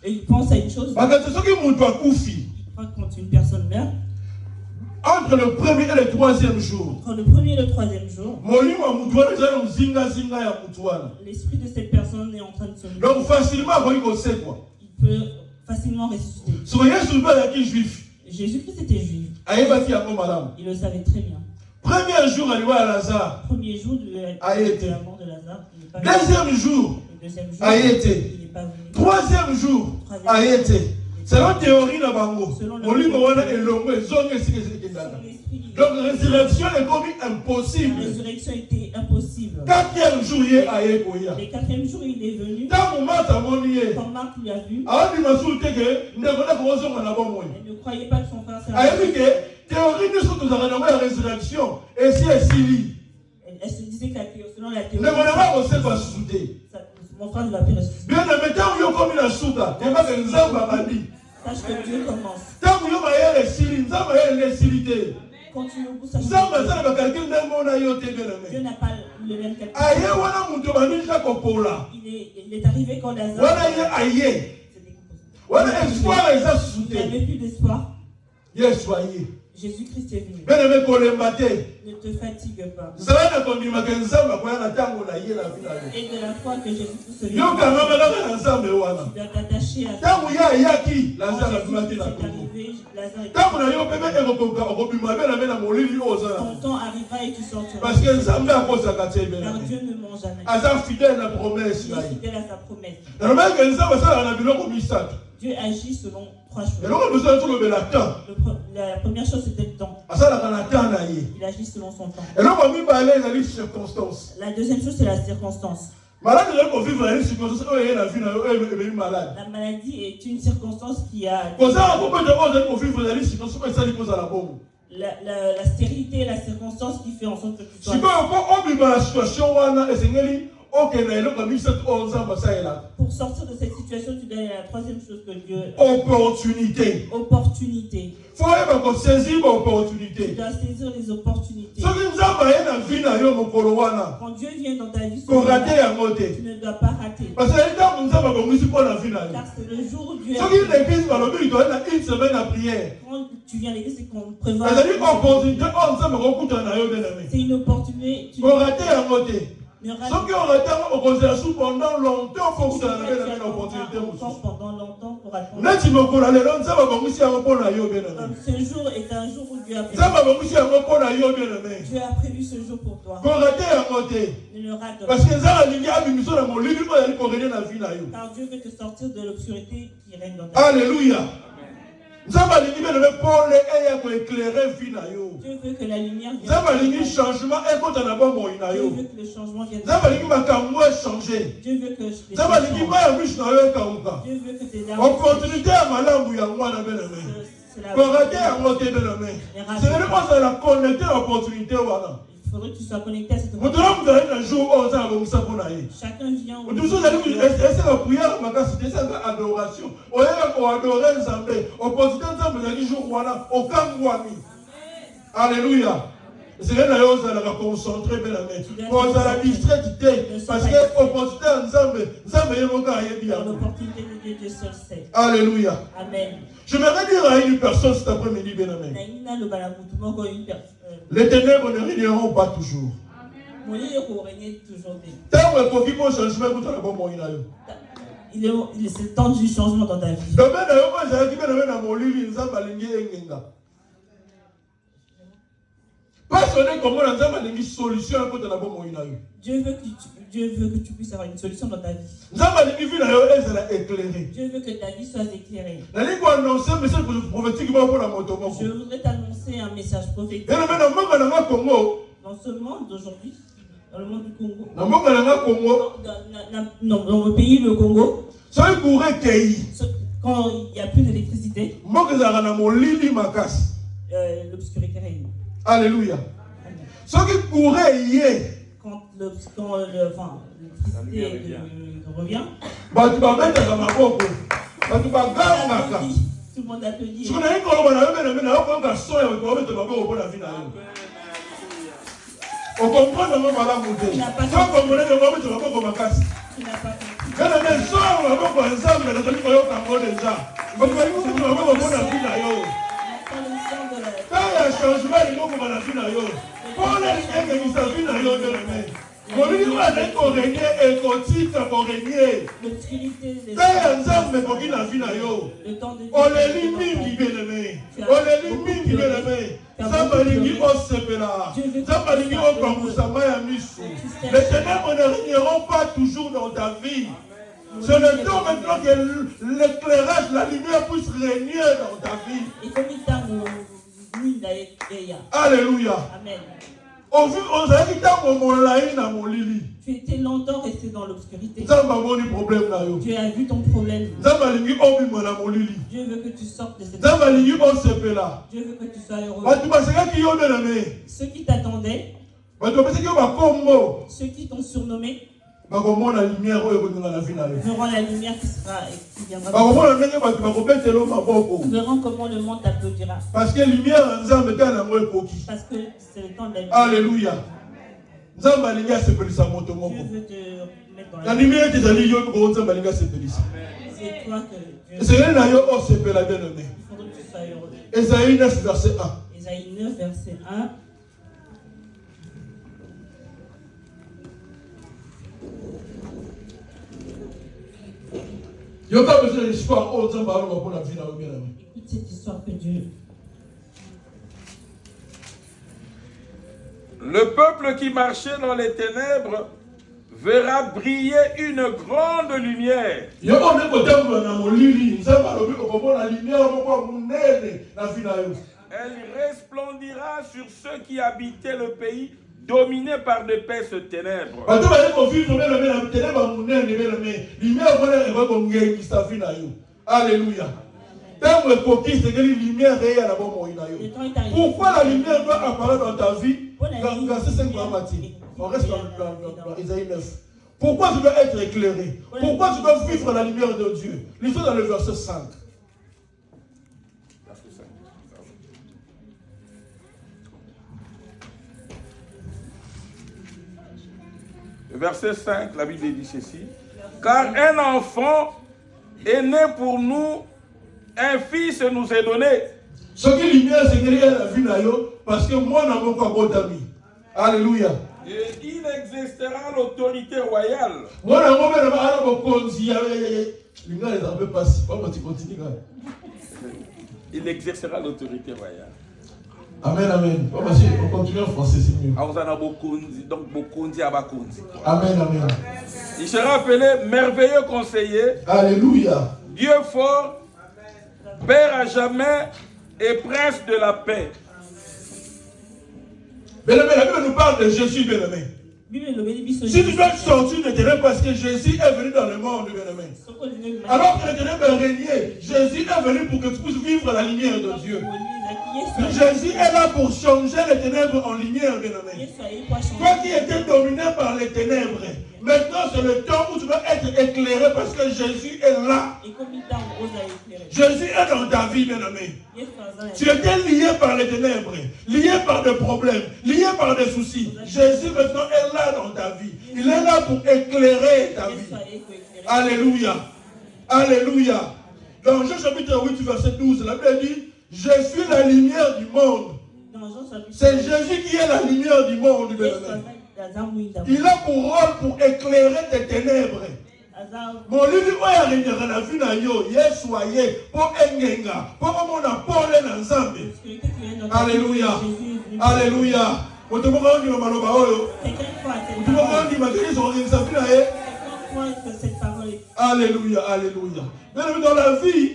et il pense à une chose. Il croit que quand une personne meurt, entre le premier et le troisième jour, l'esprit de cette personne est en train de se donc facilement, il peut facilement ressusciter. Jésus-Christ était juif. Il le savait très bien. Premier jour de la mort de Lazare. Deuxième jour, il n'est pas venu. Troisième jour, selon la théorie de Bango, donc la résurrection est comme impossible. La résurrection était impossible. Quatrième jour, le quatrième jour, il est venu. Quand Marc lui a vu, elle ne croyait pas que son frère serait théorie de la résurrection, et si elle elle se disait que selon la théorie, mon frère ne va plus ressusciter. Bien, mais tant que comme la souda, il n'y a pas de sache que Dieu commence. Tant que quand tu le pousses à Dieu n'a pas le même calcul. Il est arrivé quand Lazare il n'avait plus d'espoir. Jésus-Christ est venu. Ne te fatigue pas. Et de la foi que Jésus-Christ est venu, tu dois t'attacher à ça. Quand Jésus est arrivé, Lazare est ton temps arriva et tu sortiras. Parce que car Dieu ne ment jamais. Il est fidèle à sa promesse. Dieu agit selon trois choses. La première chose, c'était le temps. Il agit selon son temps. La deuxième chose, c'est la circonstance. La maladie est une circonstance qui a... La stérilité est la circonstance qui fait en sorte que tu sois... Pour sortir de cette situation, tu dois aller à la troisième chose que Dieu... Opportunité. Tu dois saisir les opportunités. Quand Dieu vient dans ta vie, tu ne dois pas rater. Car c'est le jour où Dieu... Quand tu viens à l'église, c'est qu'on prévoit... C'est une opportunité. Ne ratez pendant longtemps pour que pendant longtemps pour attendre. Comme ce jour est un jour où Dieu a prévu ce jour pour toi. Ne le rate pas. Car Dieu veut te sortir de l'obscurité qui règne dans ta vie. Alléluia. Dieu veut que la lumière vienne. Dieu veut que le changement vienne. Dieu veut que les tes larmes. Opportunité à il faudrait que tu sois connecté à cette opportunité. Chacun vient où Alléluia. C'est là où on va concentrer bien la main. On va la distraire parce que l'opportunité l'opportunité de Dieu, Dieu seul sait. Alléluia. Amen. Je voudrais dire à une personne cet après-midi, bien aimé. Les ténèbres ne régneront pas toujours. C'est le temps du changement dans ta vie. Dieu veut que tu puisses avoir une solution dans ta vie. Dieu veut que ta vie soit éclairée. Je voudrais t'annoncer un message prophétique. Dans ce monde d'aujourd'hui, dans le monde du Congo, dans le pays, le Congo, quand il n'y a plus d'électricité, l'obscurité règne. Alléluia. Quand l'électricité revient, tout le monde applaudit. On comprend dans mon malade monté. Sans comprendre dans mon makasi. Quand on est soir, on va voir ensemble, on va voir déjà. On va voir la vie là yo. Quand il y a changement, il faut qu'on la vie là yo. Pour les gens qui sont vie là yo de la main. On lui dit pas d'être régné et continue pour régner. Quand il y a ensemble, mais pour qu'il la vie là yo. On les limite qui vient de main. On les limite qui vient de main. Les ténèbres ne régneront pas toujours dans ta vie. C'est le temps maintenant que l'éclairage, la lumière puisse régner dans ta vie. Alléluia. Amen. Tu étais longtemps resté dans l'obscurité. Dieu a vu ton problème. Dieu veut que tu sortes de cette obscurité. Dieu veut que tu sois heureux. Ceux qui t'attendaient, ceux qui t'ont surnommé, verront la lumière qui viendra. Verront comment le monde t'applaudira. Parce que lumière en Zambé, parce que c'est le temps de la lumière. Alléluia. Dieu veut te mettre dans la lumière. C'est toi que Dieu. Il faudrait que tu sois heureux. Ésaïe 9, verset 1. Ésaïe 9, verset 1. Écoute cette histoire que Dieu. Le peuple qui marchait dans les ténèbres verra briller une grande lumière. Elle resplendira sur ceux qui habitaient le pays dominé par d'épaisses ténèbres. Alléluia. Pourquoi la lumière doit apparaître dans ta vie? Verset 5 on reste dans Isaïe 9. Pourquoi tu dois être éclairé? Pourquoi tu dois vivre la lumière de Dieu? Lisons dans le verset 5. Verset 5, la Bible dit ceci. Car un enfant est né pour nous, un fils nous est donné. Ce qui est lumière, c'est qu'il y a la vie là, parce que moi, je n'ai pas bon ami. Alléluia. Et il exercera l'autorité royale. Moi, je n'ai pas Il exercera l'autorité royale. Amen, amen. On continue en français, c'est mieux. Amen, amen. Il sera appelé merveilleux conseiller. Alléluia. Dieu fort, Père à jamais et prince de la paix. Bien-aimé, la Bible nous parle de Jésus, bien-aimé. Si tu dois sortir de ténèbres parce que Jésus est venu dans le monde, bien-aimé. Alors que les ténèbres régnaient, Jésus est venu pour que tu puisses vivre la lumière de Dieu. Jésus est là pour changer les ténèbres en lumière, bien-aimé. Toi qui étais dominé par les ténèbres, Maintenant, c'est le temps où tu dois être éclairé parce que Jésus est là. Jésus est dans ta vie, bien-aimé. Tu étais lié par les ténèbres, lié par des problèmes, lié par des soucis. Jésus maintenant est là dans ta vie. Il est là pour éclairer ta vie. Alléluia. Alléluia. Dans Jean chapitre 8, verset 12, la Bible dit, je suis la lumière du monde. C'est Jésus qui est la lumière du monde. Il a pour rôle pour éclérer tes ténèbres. Mon livre est la vie na yo, soyez pour engenga, pour mon apôle ensemble. Alléluia. Alléluia. Alléluia, alléluia. Dans la vie,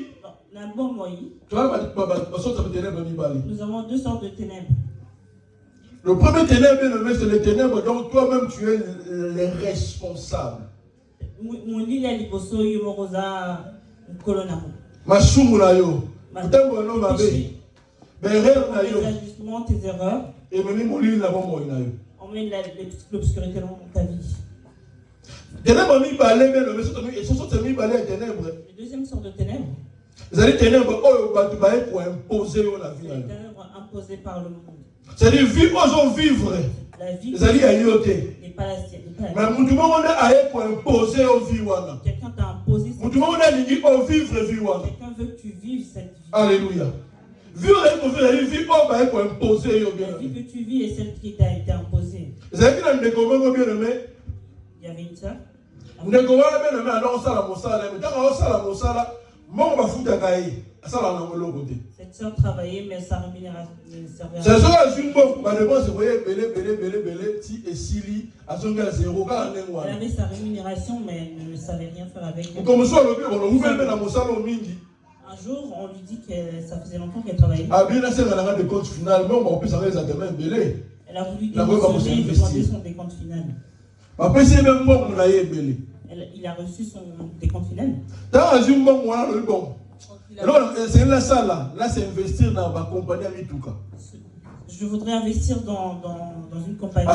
nous avons deux sortes de ténèbres. Le premier ténèbre, c'est les ténèbres dont toi-même tu es le responsable. Tes erreurs. Et on met l'obscurité dans ta vie. La deuxième sorte de ténèbres. Les ténèbres pour imposer la vie. Les ténèbres imposées par le monde. C'est-à-dire vivre. La vie n'est pas la sienne. Mais pour imposer au vie. Quelqu'un t'a imposé cette vie. Quelqu'un veut que tu vives cette vie. Alléluia. La vie que tu vis est celle qui t'a été imposée. Il y avait une sœur. Cette sœur travaillait, mais sa rémunération ne servait à rien. Elle avait sa rémunération, mais elle ne savait rien faire avec elle. Un jour, on lui dit que ça faisait longtemps qu'elle travaillait. Elle a voulu demander son décompte final. Il a reçu son décompte final. Je voudrais investir dans une compagnie.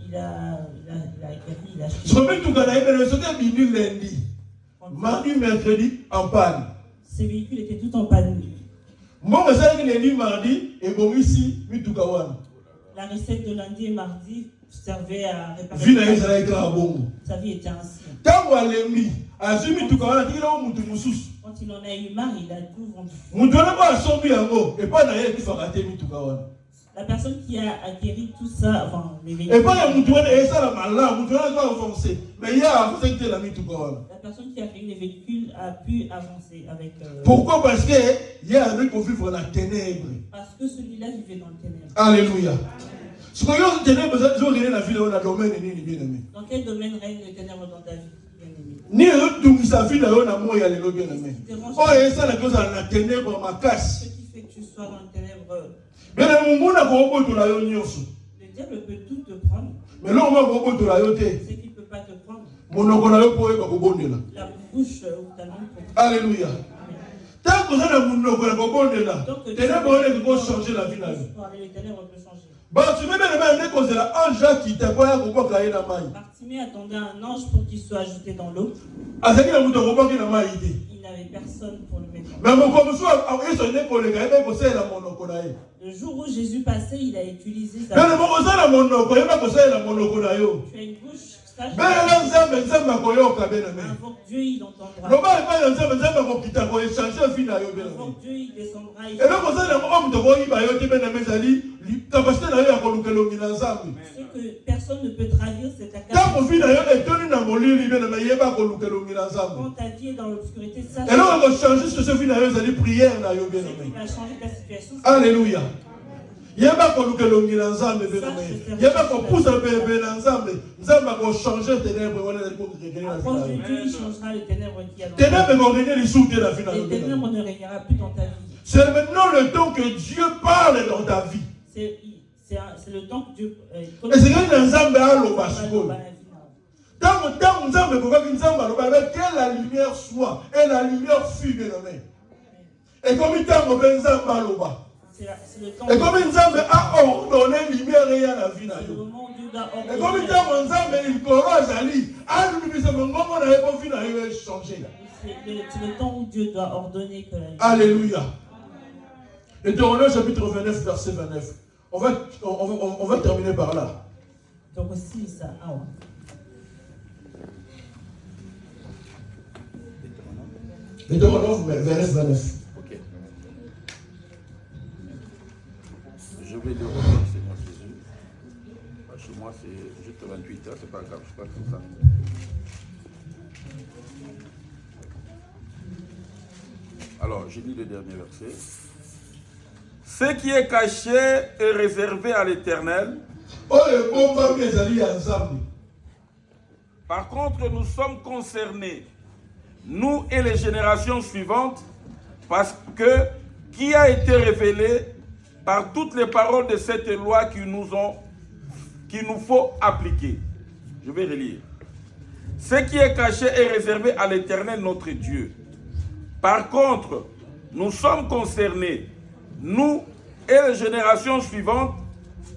Il a acheté. Mardi, mercredi, en panne. Ces véhicules étaient tout en panne. La recette de lundi et mardi servait à réparer. Sa vie était ainsi. Quand il en a eu marre, il a tout vendu. La personne qui a acquéri tout ça, enfin, les véhicules. La personne qui a acquéri les véhicules a pu avancer avec. Pourquoi? Parce que il y a un mec qui vit dans la ténèbre. Parce que celui-là vivait dans le ténèbre. Alléluia. Dans quel domaine règne le ténèbre dans ta vie? Ni sa vie dans le bien-aimé. Ce qui fait que tu sois dans le ténèbre. Le diable peut tout te prendre. Mais là, ce qui ne peut pas te prendre. La bouche ou ta langue. Alléluia. Tant que ça ne peut changer la vie. Les ténèbres peuvent changer. Bartimée attendait un ange pour qu'il soit ajouté dans l'eau. Il n'avait personne pour le mettre. Le jour où Jésus passait, il a utilisé sa bouche. Tu as une bouche. Invoque Dieu, il entendra. Invoque Dieu, il descendra. Ce que personne ne peut trahir, c'est ta capacité. Quand ta vie est dans l'obscurité, ça va changer ta situation. Alléluia. Il y a pas qu'on il y a pas qu'on pousse un bébé ensemble. Nous allons changer les ténèbres. Dieu changera les ténèbres qui a dans ta vie. Les ténèbres ne régnera plus dans ta vie. C'est maintenant le temps que Dieu parle dans ta vie. C'est le temps que Dieu. Et c'est un ensemble à l'eau. Que la lumière soit et la lumière fut, bien aimé. Et comme il t'a ensemble à l'eau. Et comme Nzambe a ordonné lumière et la vie. Et comme Nzambe il corrige Ali, c'est le temps où Dieu doit ordonner que la vie. Alléluia. Deutéronome chapitre 29, verset 29. On va terminer par là. Donc aussi ça. Deutéronome, verset 29. Ok. Je vais le revoir, Seigneur Jésus. Chez moi, c'est juste 28 heures, c'est pas grave, je crois que c'est ça. Alors, je lis le dernier verset. Ce qui est caché est réservé à l'Éternel. Par contre, nous sommes concernés, nous et les générations suivantes, parce que qui a été révélé par toutes les paroles de cette loi qu'il nous faut appliquer. Je vais relire. Ce qui est caché est réservé à l'Éternel notre Dieu. Par contre, nous sommes concernés, nous et les générations suivantes,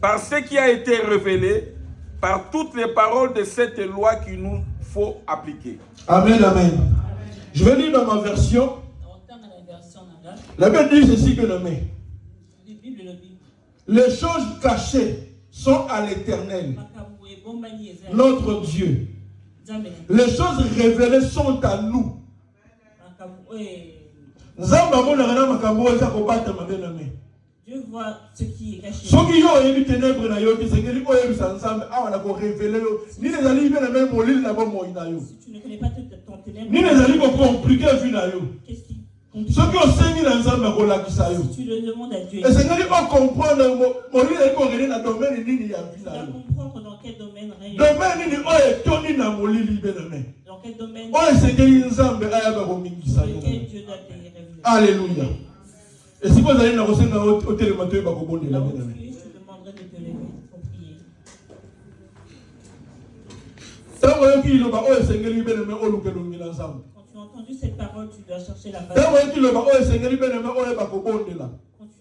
par ce qui a été révélé, par toutes les paroles de cette loi qu'il nous faut appliquer. Amen, amen. Je vais lire dans ma version. La Bible dit ceci que les choses cachées sont à l'Éternel, notre Dieu. Les choses révélées sont à nous. Dieu voit ce qui est caché. Si tu ne connais pas ton ténèbre, qu'est-ce qui si tu le demandes à Dieu, et c'est comprendre dans quel domaine règne. Dans quel domaine lequel Dieu doit te révéler. Alléluia. Et si vous allez dans le télémateur, je te demanderai de te lever pour prier. Quand tu as entendu cette parole, tu dois chercher la face. Quand tu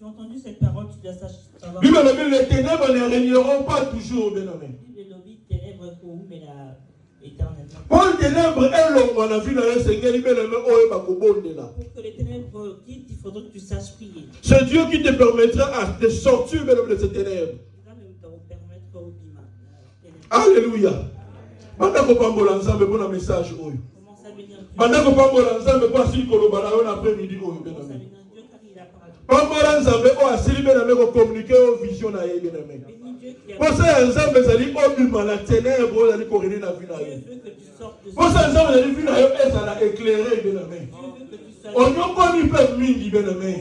as entendu cette parole, tu dois savoir. Les ténèbres ne régneront pas toujours, bien aimé. Les ténèbres pour mais la éternellement. Pour les ténèbres, pour que les ténèbres quittent, il faudra que tu saches prier. C'est Dieu qui te permettra de sortir de ces ténèbres. Alléluia. Pendant que vous ensemble, bon message. Pendant que vous ensemble, bon si vous après-midi. Pendant ensemble, on a célébré la communiquer aux visions. Pour ça, ensemble, vous allez obéir la ténèbre, vous allez courir la vie. Pour ça, ensemble, vous allez vivre et ça va éclairer. On n'a pas mis permis, bien aimé.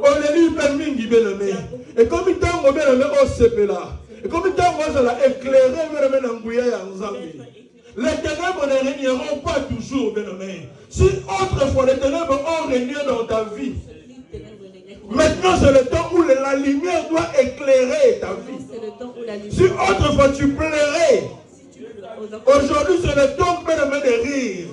On a mis permis, bien aimé. Et comme il t'a bien aimé, on se fait là. Et comme il t'a éclairé, bien aimé, dans ensemble. Les ténèbres ne régneront pas toujours, bien aimé. Si autrefois les ténèbres ont régné dans ta vie, maintenant c'est le temps où la lumière doit éclairer ta vie. Si autrefois tu pleurais, aujourd'hui c'est le temps, bien aimé, de rire.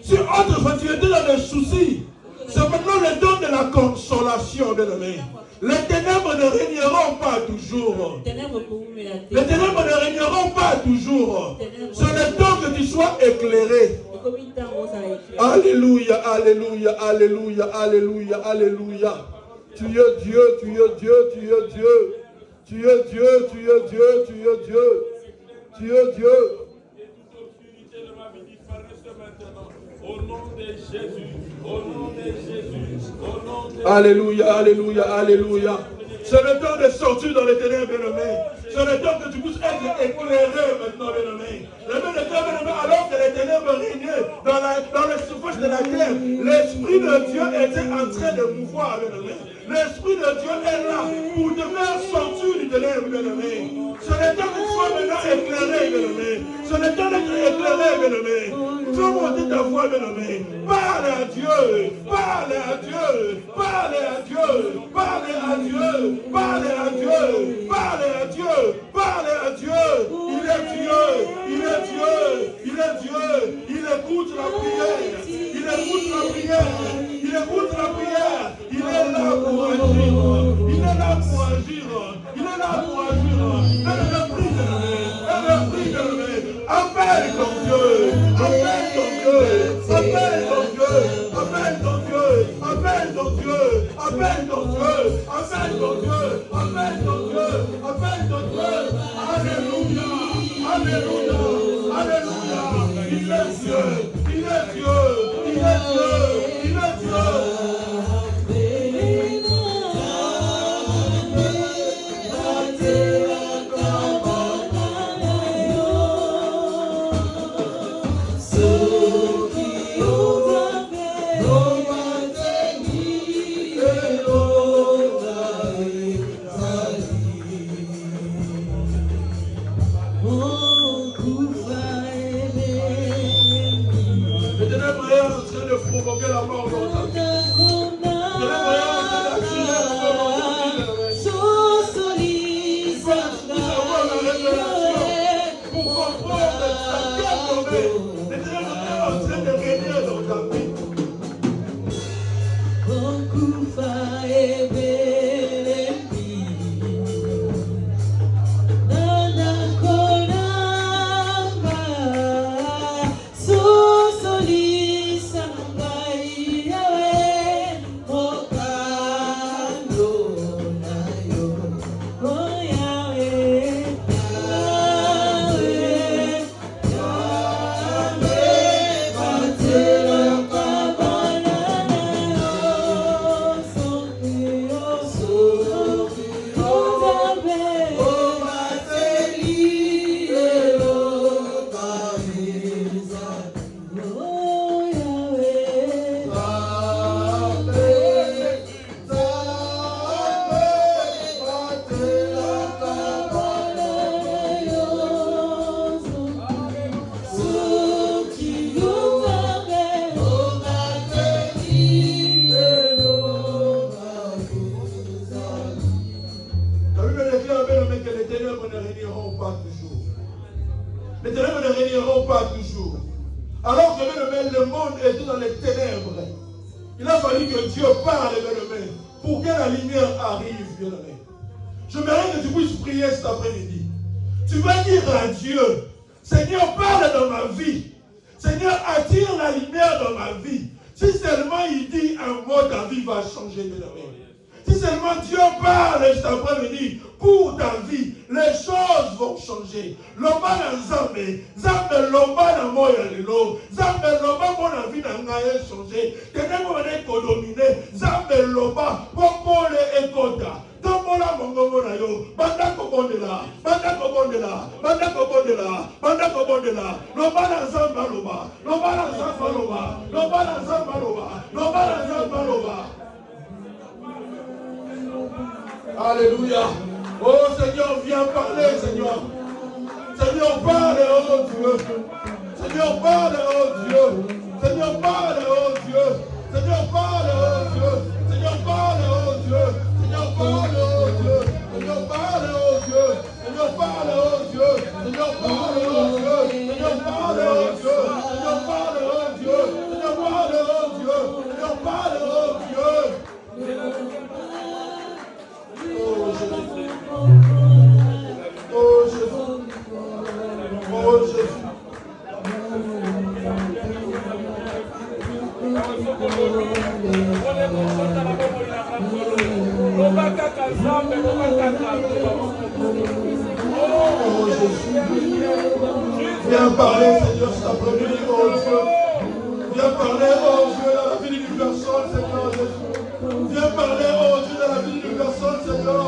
Si autrefois tu étais dans des soucis, c'est maintenant le temps de la consolation, bien aimé. Les ténèbres ne régneront pas toujours. Les ténèbres ne régneront pas toujours. C'est le temps que tu sois éclairé. Alléluia, alléluia, alléluia, alléluia, alléluia. Tu es Dieu, tu es Dieu, tu es Dieu. Tu es Dieu, tu es Dieu, tu es Dieu. Tu es Dieu. Au nom de Jésus, au nom de Jésus, au nom de... Alléluia, alléluia, alléluia. C'est le temps de sortir dans les ténèbres, bien-aimé. C'est le temps que tu puisses être éclairé maintenant, bien-aimé. Alors que les ténèbres régnaient dans le surface de la terre, l'Esprit de Dieu était en train de mouvoir, bien-aimé. L'Esprit de Dieu est là pour te faire sortir du ténèbre, bien-aimé. C'est le temps que tu sois maintenant éclairé, bien-aimé. C'est le temps d'être éclairé, bien-aimé. Fais monter ta voix, bien-aimé. Parle à Dieu, parle à Dieu, parle à Dieu, parle à Dieu, parle à Dieu, parle à Dieu, parle à Dieu. Il est Dieu, il est Dieu, il est Dieu. Il écoute la prière, il écoute la prière, il écoute la prière. Il est là pour agir, il est là monde était dans les ténèbres. Il a fallu que Dieu parle, bien-aimé, pour que la lumière arrive, bien-aimé. Je m'aimerais que tu puisses prier cet après-midi. Tu vas dire à Dieu, Seigneur, parle dans ma vie. Seigneur, attire la lumière dans ma vie. Si seulement il dit un mot, ta vie va changer, bien-aimé. Si seulement Dieu parle cet après-midi pour ta vie, les choses vont changer. Loba na Nzambe, Nzambe loba na moya lelo, Nzambe loba mona vie na ngai changer. Tene mo ne ko dominer, Nzambe loba popole ekota. Tombola mongo na yo, banda ko bondela, banda ko bondela, banda ko bondela, banda ko bondela. Loba na Nzambe loba, loba na Nzambe loba, loba na Nzambe loba, loba na Nzambe loba. Alléluia. Oh Seigneur, viens parler, Seigneur. Seigneur, parle, oh Dieu. Seigneur, parle, oh Dieu. Seigneur, parle, oh Dieu. Seigneur, parle, oh Dieu. Seigneur, parle, oh Dieu. Seigneur, parle, oh Dieu. Seigneur, parle, oh Dieu. Seigneur, parle, oh Dieu. Seigneur, parle, oh Dieu. Seigneur, parle, oh Dieu. Seigneur, parle, oh Dieu. Seigneur, parle, oh Dieu. Seigneur, parle, oh Dieu. Oh Jésus. Oh Jésus. Oh Jésus. Oh Jésus. Viens parler, Seigneur, cet après-midi, oh Dieu. Viens parler, oh Dieu, dans la vie d'une personne, Seigneur Jésus. Viens parler, oh Dieu, dans la vie d'une personne, Seigneur.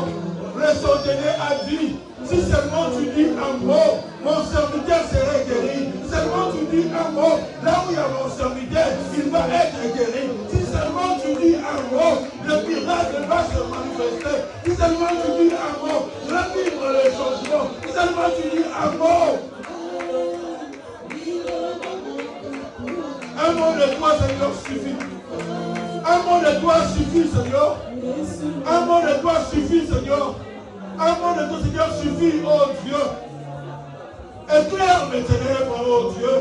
Le Seigneur a dit, si seulement tu dis un mot, mon serviteur sera guéri. Seulement tu dis un mot, là où il y a mon serviteur, il va être guéri. Si seulement tu dis un mot, le miracle va se manifester. Si seulement tu dis un mot, je vais vivre le changement. Si seulement tu dis un mot. Un mot de toi, Seigneur, suffit. Un mot de toi suffit, Seigneur. Un mot de toi suffit, Seigneur. Un mot de toi, Seigneur, suffit, oh Dieu. Éclaire mes ténèbres, oh Dieu.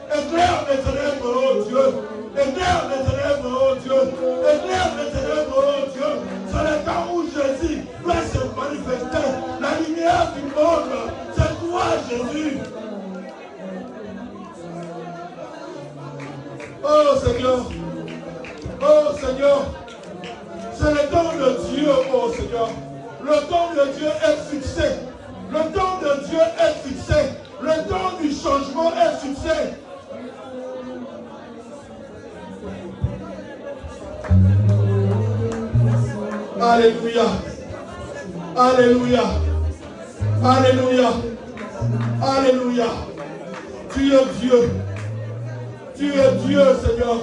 Éclaire mes ténèbres, oh Dieu. Éclaire mes ténèbres, oh Dieu. Éclaire mes ténèbres, oh Dieu. C'est le temps où Jésus doit se manifester. La lumière du monde, c'est toi, Jésus. Oh Seigneur. Oh Seigneur. C'est le temps de Dieu, oh Seigneur. Le temps de Dieu est fixé. Le temps de Dieu est fixé. Le temps du changement est fixé. Alléluia. Alléluia. Alléluia. Alléluia. Tu es Dieu. Tu es Dieu, Seigneur.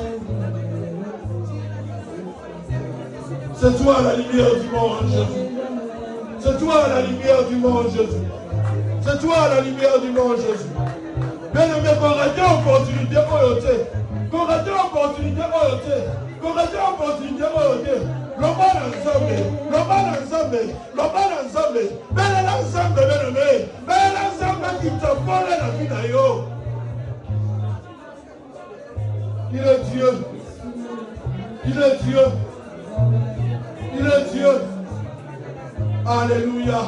C'est toi la lumière du monde, Jésus. C'est toi la lumière du monde, Jésus. C'est toi la lumière du monde, Jésus. Bien-aimé, qu'on arrête l'opportunité au yoté. Qu'on arrête l'opportunité au yoté. Qu'on arrête l'opportunité au yoté. L'homme ensemble, l'homme ensemble, l'homme ensemble. Belle ensemble, bien-aimé. Belle ensemble qui te vole la vie d'ailleurs. Il est Dieu. Il est Dieu. Il est Dieu. Alléluia.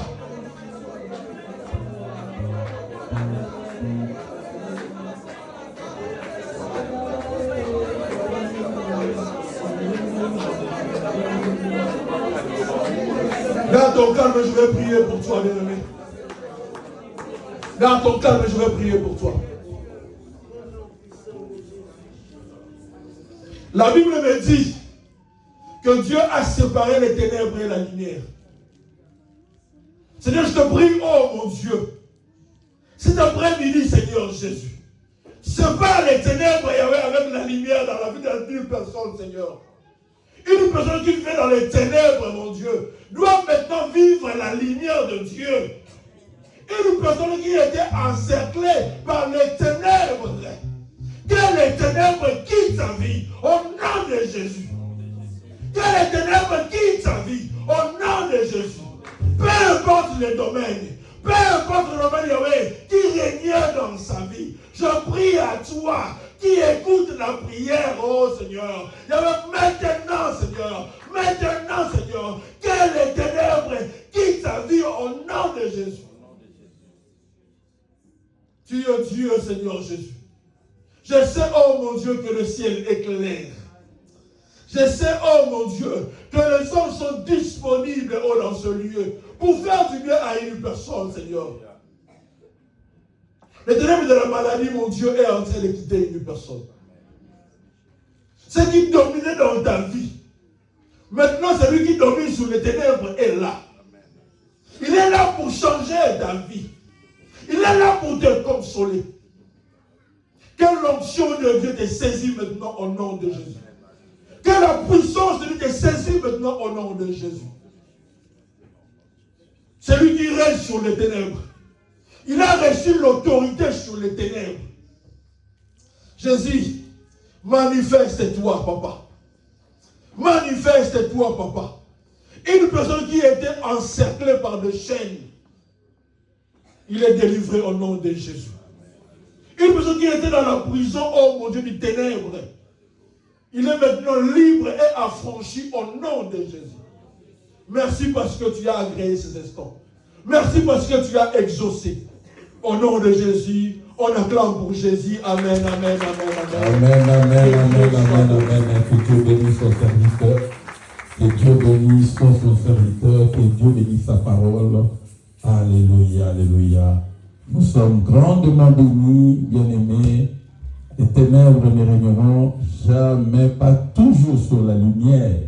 Garde ton calme, je vais prier pour toi, bien-aimé. Garde ton calme, je vais prier pour toi. La Bible me dit que Dieu a séparé les ténèbres et la lumière. Seigneur, je te prie, oh mon Dieu, cet après-midi, Seigneur Jésus, sépare les ténèbres, Yahweh, avec la lumière dans la vie d'une personne, Seigneur. Une personne qui vit dans les ténèbres, mon Dieu, doit maintenant vivre la lumière de Dieu. Une personne qui était encerclée par les ténèbres, que les ténèbres quittent sa vie au nom de Jésus. Que les ténèbres quittent sa vie au nom de Jésus. Peu importe les domaines, peu importe le domaine Yahweh qui règne dans sa vie, je prie à toi qui écoute la prière Tu es Dieu, Seigneur Jésus. Je sais, oh mon Dieu, que le ciel est clair. Je sais, oh mon Dieu, que les hommes sont disponibles, oh, dans ce lieu, pour faire du bien à une personne, Seigneur. Le ténèbre de la maladie, mon Dieu, est en train de quitter une personne. Ce qui dominait dans ta vie, maintenant, celui qui domine sous les ténèbres est là. Il est là pour changer ta vie. Il est là pour te consoler. Que l'onction de Dieu te saisit maintenant au nom de Jésus. Que la puissance de Dieu te saisit maintenant au nom de Jésus. Celui qui règne sur les ténèbres, il a reçu l'autorité sur les ténèbres. Jésus, manifeste-toi, papa. Manifeste-toi, papa. Une personne qui était encerclée par des chaînes, il est délivré au nom de Jésus. Une personne qui était dans la prison, oh mon Dieu, du ténèbre, il est maintenant libre et affranchi au nom de Jésus. Merci parce que tu as agréé ces instants. Merci parce que tu as exaucé. Au nom de Jésus, on acclame pour Jésus. Amen, amen, amen, amen. Amen, amen, amen, amen, amen. Que Dieu bénisse son serviteur. Que Dieu bénisse son serviteur. Que Dieu bénisse sa parole. Alléluia, alléluia. Nous sommes grandement bénis, bien-aimés. Les ténèbres ne régneront jamais, pas toujours sur la lumière.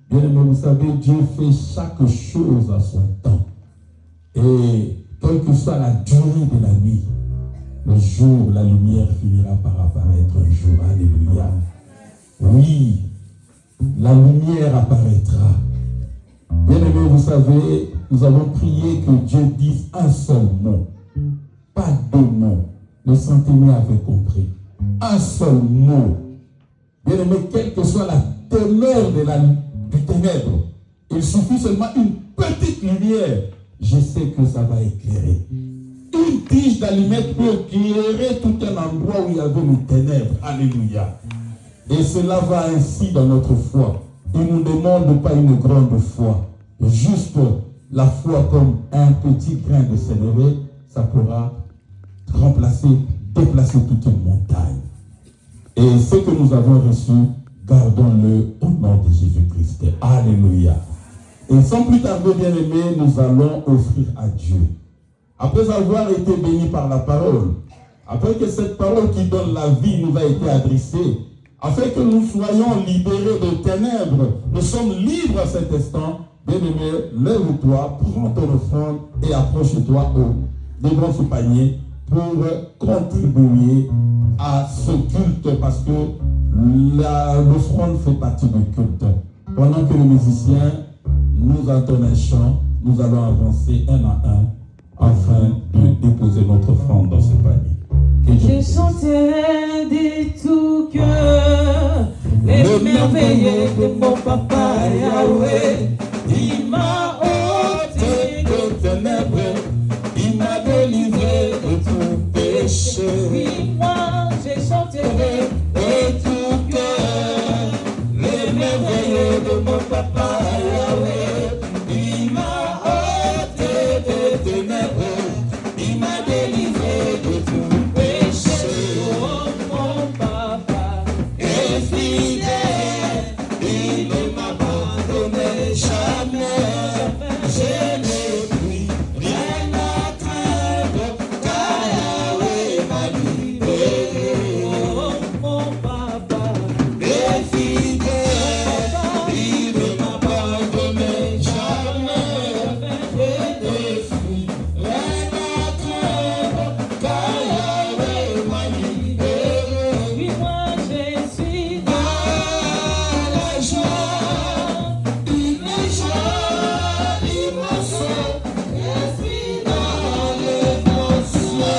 Bien-aimés, vous savez, Dieu fait chaque chose à son temps. Et quelle que soit la durée de la nuit, le jour, la lumière finira par apparaître un jour. Alléluia. Oui, la lumière apparaîtra. Bien-aimés, vous savez, nous avons prié que Dieu dise un seul mot. Pas deux mots. Le centenier avait compris. Un seul mot. Bien-aimés, quelle que soit la teneur du ténèbre, il suffit seulement une petite lumière. Je sais que ça va éclairer. Une tige d'allumette peut éclairer tout un endroit où il y avait le ténèbre. Alléluia. Et cela va ainsi dans notre foi. Il ne nous demande pas une grande foi. Juste la foi comme un petit grain de sénévé, ça pourra déplacer toute une montagne. Et ce que nous avons reçu, gardons-le au nom de Jésus-Christ. Alléluia. Et sans plus tarder, bien-aimés, nous allons offrir à Dieu. Après avoir été bénis par la parole, après que cette parole qui donne la vie nous a été adressée, afin que nous soyons libérés de ténèbres, nous sommes libres à cet instant. Bien-aimé, lève-toi, prends ton offrande et approche-toi devant ce panier pour contribuer à ce culte, parce que l'offrande fait partie du culte. Pendant que les musiciens nous entonnent un chant, nous allons avancer un à un afin de déposer notre offrande dans ce panier. Je chanterai de tout cœur les merveilles de mon papa Yahweh. Il m'a ôté de ténèbres, il m'a délivré de tout péché. Oui, moi je chanterai de tout cœur les merveilles de mon papa Yahweh. Il m'a ôté de ténèbres, il m'a délivré de tout péché. Oh, mon papa est fidèle, il ne m'a abandonné jamais. Je n'ai plus rien à craindre, car Yahweh m'a libéré. Oh, mon papa est fidèle, il ne m'a abandonné jamais. Je n'ai plus rien à craindre, car Yahweh m'a libéré. Oui, moi je suis dans la joie, une joie, l'émotion. Je suis dans l'émotion,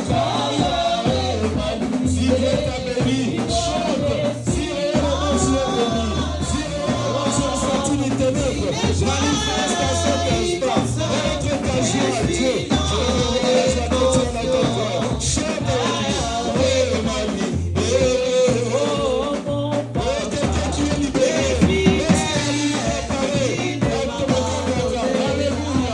car Yahweh m'a libéré. Si Dieu t'a béni, chante. Si l'émotion est bénie, si l'émotion est sortie des ténèbres, manifeste à cet instant. Montre ta joie à Dieu. Je la joie que tu as dans ton cœur. Chante avec lui. Yahweh m'a libéré. Oh, mon Père, quelqu'un qui est libéré. Laisse-le parler. Alléluia.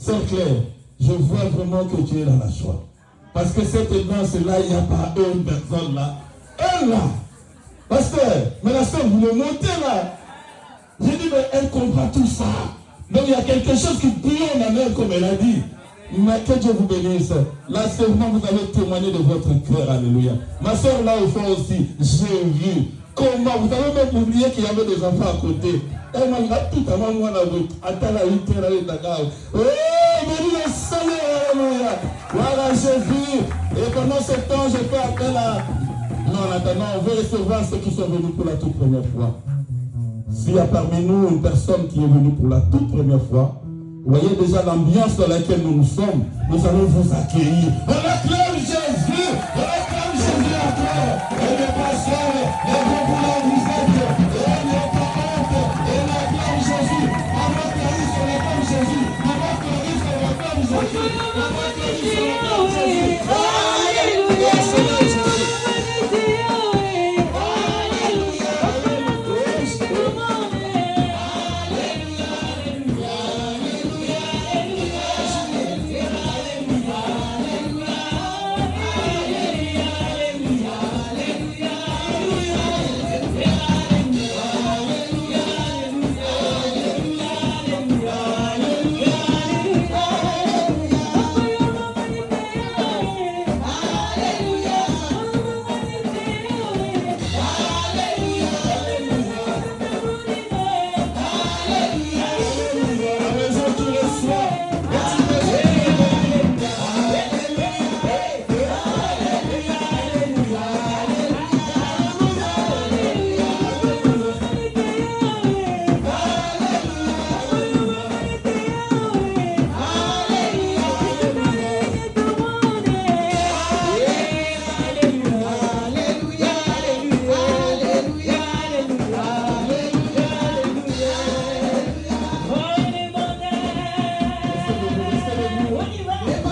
Sœur Claire, je vois vraiment que tu es dans la joie. Parce que cette danse-là, il n'y a pas une personne là. Elle là. Pasteur, mais la sœur, vous le montez là. J'ai dit, mais elle comprend tout ça. Donc il y a quelque chose qui brille en elle, comme elle a dit. Mais que Dieu vous bénisse. Là, seulement vous avez témoigné de votre cœur. Alléluia. Ma soeur, là au fond aussi, j'ai vu comment vous avez même oublié qu'il y avait des enfants à côté. Elle m'a dit tout avant moi, là, attends la 8 heures, elle est oh, béni le Seigneur, alléluia. Voilà Jésus. Et pendant ce temps, je fais appel à. Non, en attendant, on veut recevoir ceux qui sont venus pour la toute première fois. S'il y a parmi nous une personne qui est venue pour la toute première fois, vous voyez déjà l'ambiance dans laquelle nous sommes. Nous allons vous accueillir. On acclame Jésus. On acclame Jésus encore. Et les pasteurs, les populaires, vous êtes. Et les parents, et on acclame Jésus. On acclame Jésus. On acclame Jésus. On acclame Jésus. On acclame Jésus.